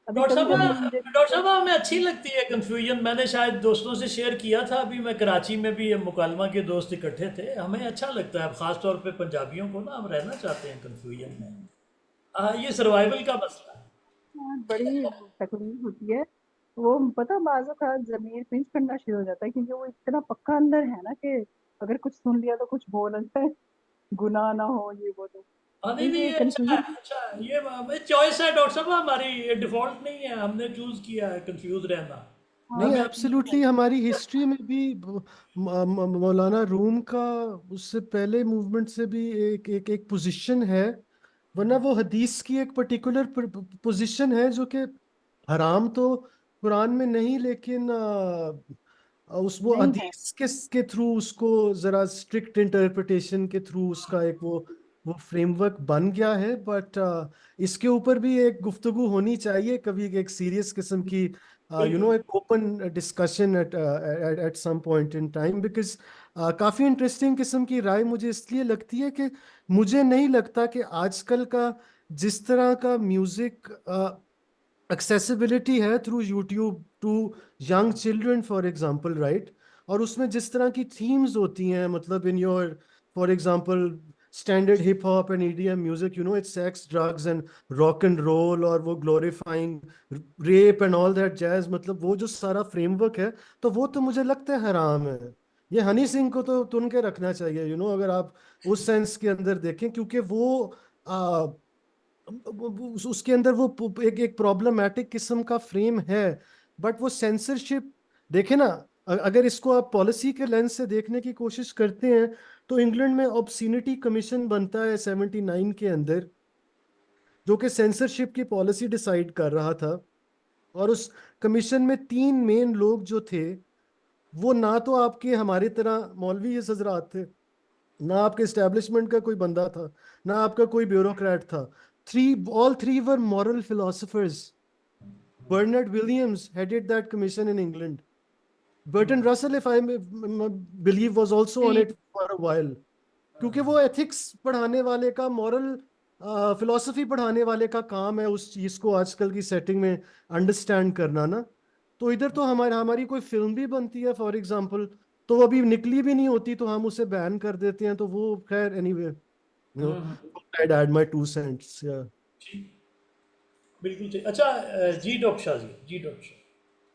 अभी डॉक्टर कभी कभी साहब, मुझे डॉक्टर साहब हमें अच्छी लगती है कंफ्यूजन। मैंने शायद दोस्तों से शेयर किया था, अभी मैं कराची में भी मुकालमा के दोस्त इकट्ठे थे, हमें अच्छा लगता है, खास तौर पे पंजाबियों को ना, हम रहना चाहते हैं कंफ्यूजन में। ये सर्वाइवल का मसला है। बड़ी तकलीफ होती है। वो पता, बाज़ों का ज़मीर पिंच करना शुरू हो जाता है, क्योंकि वो इतना पक्का अंदर है ना कि अगर कुछ सुन लिया तो कुछ बोलना है, गुनाह ना हो, ये वो। हाँ तो नहीं नहीं, ये ये अच्छा है, कंफ्यूजन। अच्छा है, ये चॉइस है डॉक्टर साहब हमारी, ये डिफॉल्ट नहीं है, हमने चूज किया है कंफ्यूज रहना। हाँ, नहीं, हमें एब्सोल्युटली हमारी हिस्ट्री में भी मौलाना रूम का उससे पहले मूवमेंट से भी एक एक एक पोजीशन है। वरना वो हदीस की एक पर्टिकुलर पोजीशन है जो कि हराम तो कुरान में नहीं, लेकिन उस वो नहीं है। हदीस के थ्रू उसको जरा स्ट्रिक्ट इंटरप्रिटेशन के थ्रू उसका एक वो फ्रेमवर्क बन गया है। बट इसके ऊपर भी एक गुफ्तगू होनी चाहिए कभी, एक सीरियस किस्म की, बिल्कुल। एक open discussion at some point in time. Because काफ़ी इंटरेस्टिंग किस्म की राय मुझे इसलिए लगती है कि मुझे नहीं लगता कि आजकल का जिस तरह का म्यूजिक एक्सेसिबिलिटी है through YouTube to young children for example, right, और उसमें जिस तरह की थीम्स होती हैं, मतलब in your for example standard hip hop and EDM music, it's sex, drugs and rock and roll, और वो glorifying rape and all that jazz, मतलब वो जो सारा फ्रेमवर्क है, तो वो तो मुझे लगता है हराम है। ये हनी सिंह को तो तुन के रखना चाहिए, अगर आप उस सेंस के अंदर देखें, क्योंकि वो उसके अंदर वो एक एक प्रॉब्लमैटिक किस्म का फ्रेम है। बट वो सेंसरशिप देखे ना, अगर इसको आप पॉलिसी के लेंस से देखने की कोशिश करते हैं, तो इंग्लैंड में ऑब्ससीनिटी कमीशन बनता है 79 के अंदर, जो कि सेंसरशिप की पॉलिसी डिसाइड कर रहा था। और उस कमीशन में 3 मेन लोग जो थे, वो ना तो आपके हमारी तरह मौलवी हजरात थे, ना आपके एस्टेब्लिशमेंट का कोई बंदा था, ना आपका कोई ब्यूरोक्रेट था। All three were moral philosophers. Bernard Williams headed that commission in England. Bertrand Russell, if I believe, was also on it for a while. क्योंकि वो एथिक्स पढ़ाने वाले का, मॉरल फिलॉसफी पढ़ाने वाले का काम है उस चीज को आजकल की सेटिंग में अंडरस्टैंड करना ना। तो इधर तो हमारी कोई फिल्म भी बनती है फॉर एग्जांपल, तो वो अभी निकली भी नहीं होती तो हम उसे बैन कर देते हैं, तो वो खैर anyway I'd add my 2 cents. Yeah. ठीक, बिल्कुल ठीक। अच्छा जी doctor Shah ji doctor Shah.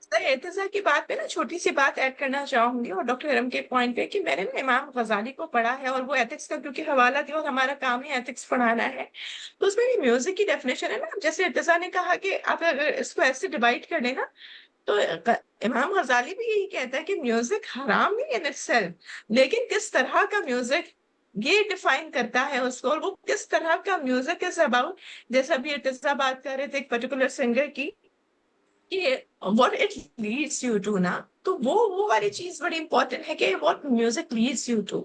Sir एतज़ा की बात पे ना छोटी सी बात ऐड करना चाहूंगी, और डॉक्टर इरम के पॉइंट पे कि मैंने ना इमाम गजाली को पढ़ा है, और वो एथिक्स का क्योंकि हवाला दिया, और हमारा काम ही एथिक्स पढ़ाना है, तो उसमें भी म्यूजिक की डेफिनेशन है ना, जैसे एतज़ा ने कहा कि आप अगर इसको ऐसे डिवाइड कर लेना, तो इमाम गजाली भी यही कहता है कि म्यूजिक हराम नहीं इन इटसेल्फ, लेकिन किस तरह का म्यूजिक ये डिफाइन करता है उसको, और वो किस तरह का म्यूजिक इज अबाउट। जैसे अभी इर्तिजा बात कर रहे थे एक पर्टिकुलर सिंगर की, कि what it leads you to ना, तो वो वाली चीज बड़ी इंपॉर्टेंट है कि what music leads you to.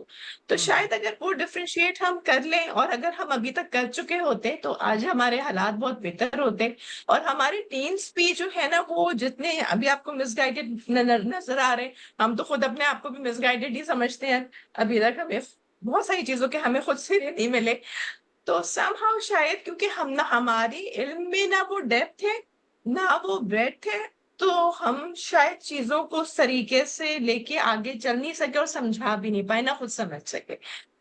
तो शायद अगर वो डिफरेंशिएट हम कर लें, और अगर हम अभी तक कर चुके होते तो आज हमारे हालात बहुत बेहतर होते, और हमारे टीन्स भी जो है ना, वो जितने अभी आपको मिसगाइडेड नजर आ रहे, हम तो खुद अपने आप को भी मिसगाइडेड ही समझते हैं, अभी तक हमें बहुत सारी चीजों के हमें खुद से नहीं मिले, तो समहाउ शायद क्योंकि हम ना, हमारी इल्म में ना वो डेप्थ है ना वो ब्रेड्थ है, तो हम शायद चीजों को उस तरीके से लेके आगे चल नहीं सके और समझा भी नहीं पाए, ना खुद समझ सके।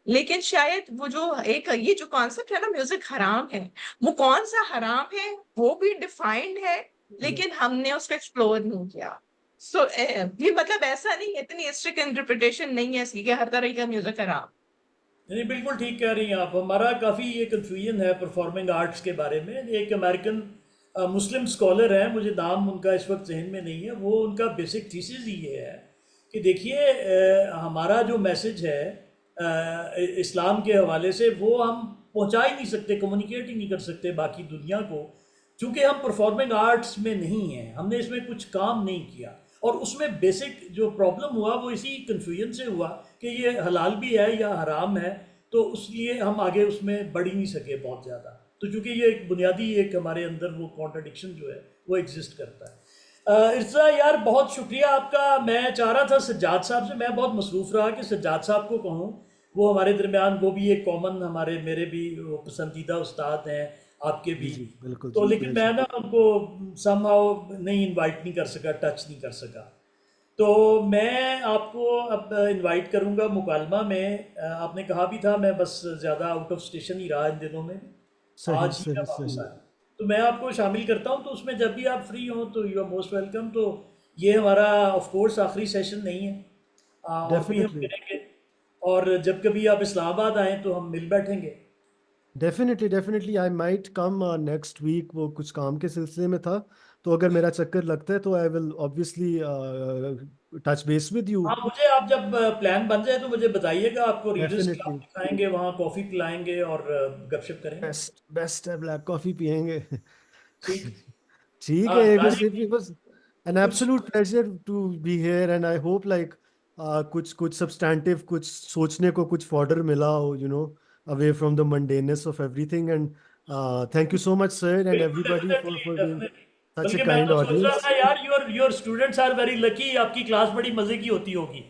लेकिन शायद वो जो एक ये जो कॉन्सेप्ट है ना, म्यूजिक हराम है, वो कौन सा हराम है वो भी डिफाइंड है, लेकिन हमने उसको एक्सप्लोर नहीं किया। सो ये मतलब ऐसा नहीं, इतनी स्ट्रिक्ट इंटरप्रिटेशन नहीं है इसकी कि हर तरह का म्यूजिक हराम। नहीं, बिल्कुल ठीक कह रही हैं आप। हमारा काफ़ी ये कन्फ्यूजन है परफॉर्मिंग आर्ट्स के बारे में। एक अमेरिकन मुस्लिम स्कॉलर है, मुझे नाम उनका इस वक्त जहन में नहीं है, वो उनका बेसिक थीसिस ही ये है कि देखिए हमारा जो मैसेज है इस्लाम के हवाले से, वो हम पहुंचा ही नहीं सकते, कम्युनिकेट ही नहीं कर सकते बाकी दुनिया को, क्योंकि हम परफॉर्मिंग आर्ट्स में नहीं हैं, हमने इसमें कुछ काम नहीं किया। और उसमें बेसिक जो प्रॉब्लम हुआ वो इसी कन्फ्यूजन से हुआ कि ये हलाल भी है या हराम है, तो उसलिए हम आगे उसमें बढ़ ही नहीं सके बहुत ज़्यादा। तो चूँकि ये एक बुनियादी एक हमारे अंदर वो कॉन्ट्रडिक्शन जो है वो एग्जिस्ट करता है। इर्जा यार बहुत शुक्रिया आपका। मैं चाह रहा था सज्जाद साहब से, मैं बहुत मसरूफ़ रहा कि सज्जाद साहब को कहूँ, वो हमारे दरमियान, वो भी एक कॉमन हमारे मेरे भी वो पसंदीदा उस्ताद हैं, आपके भी। जी बिल्कुल तो जी, लेकिन मैं ना उनको समहाउ नहीं इनवाइट नहीं कर सका, टच नहीं कर सका। तो मैं आपको अब इनवाइट करूंगा मुकालमा में। आपने कहा भी था, मैं बस ज़्यादा आउट ऑफ स्टेशन ही रहा इन दिनों में, सही आज ही सही मैं वापस सही। आया, तो मैं आपको शामिल करता हूं। तो उसमें जब भी आप फ्री हो तो यू आर मोस्ट वेलकम। तो ये हमारा ऑफ कोर्स आखिरी सेशन नहीं है, और भी हम डेफिनेटली करेंगे, और जब कभी आप इस्लामाबाद आएँ तो हम मिल बैठेंगे। Definitely I might come next week, वो कुछ काम के सिलसिले में था, तो अगर मेरा चक्कर लगता है तो I will obviously touch base with you. हाँ, मुझे आप जब प्लान बन जाए तो मुझे बताइएगा, आपको रीडर्स क्लब डेफिनेटली दिखाएंगे, वहाँ कॉफ़ी पिलाएंगे और गपशप करेंगे। बेस्ट बेस्ट है, ब्लैक कॉफी पियेंगे। ठीक। ठीक है, राजीव it was an कुछ absolute pleasure to be here, and I hope like कुछ substantive, कुछ सोचने को कुछ fodder मिला हो, away from the mundaneness of everything, and thank you so much, sir, and बिल्कुल, everybody for definitely being definitely. such a बल्कि मैं kind तो सोच रहा audience. था यार, your students are very lucky, आपकी क्लास बड़ी मजे की होती होगी।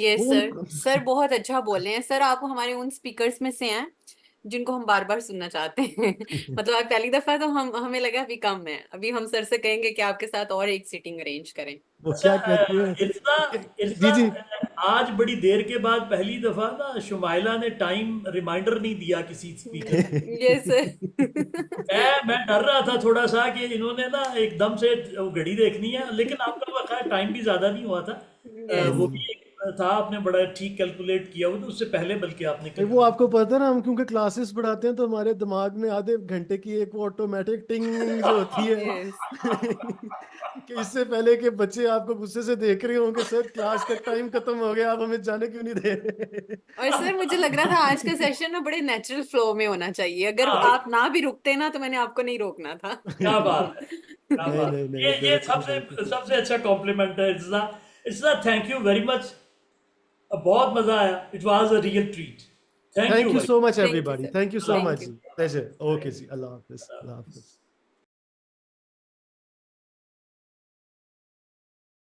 यस वो सर, सर बहुत अच्छा बोल रहे हैं सर। आप हमारे उन स्पीकर्स में से हैं जिनको हम बार बार सुनना चाहते हैं। मतलब आप पहली दफा तो हमें लगा अभी कम है, अभी हम सर से कहेंगे कि आपके साथ और एक सीटिंग अरेंज करें। वो अच्छा क्या कहती है इर्जा जी इर्जा जी। आज बड़ी देर के बाद पहली दफा ना शुमाइला ने टाइम रिमाइंडर नहीं दिया किसी स्पीकर को। Yes sir. मैं डर रहा था थोड़ा सा कि इन्होंने ना एकदम से वो घड़ी देखनी है, लेकिन आपका वक्त टाइम भी ज्यादा नहीं हुआ था। वो यस भी एक था, आपने बड़ा ठीक कैलकुलेट किया हुआ, तो उससे पहले बल्कि आपने भाई वो आपको पता है ना, हम क्योंकि क्लासेस पढ़ाते हैं तो हमारे दिमाग में आधे घंटे की एक वो ऑटोमेटिक टिंग जो होती है यस। कि इससे पहले कि बच्चे आपको गुस्से से देख रहे होंगे, सर क्लास का टाइम खत्म हो गया, आप हमें जाने क्यों नहीं दे रहे। और सर मुझे लग रहा था आज का सेशन ना बड़े नेचुरल फ्लो में होना चाहिए, अगर हाँ, आप ना भी रुकते ना तो मैंने आपको नहीं रोकना था। क्या बात है, क्या नहीं बात नहीं है। नहीं, ये बिल्कुल सबसे बिल्कुल। सबसे अच्छा कॉम्प्लीमेंट है it's a. It's a thank you very much, बहुत मजा आया, it was a real treat. Thank thank you you very so much thank you everybody, sir, thank you so thank much you. जी, प्लेजर। ओके जी, अल्लाह हाफिज, अल्लाह हाफिज।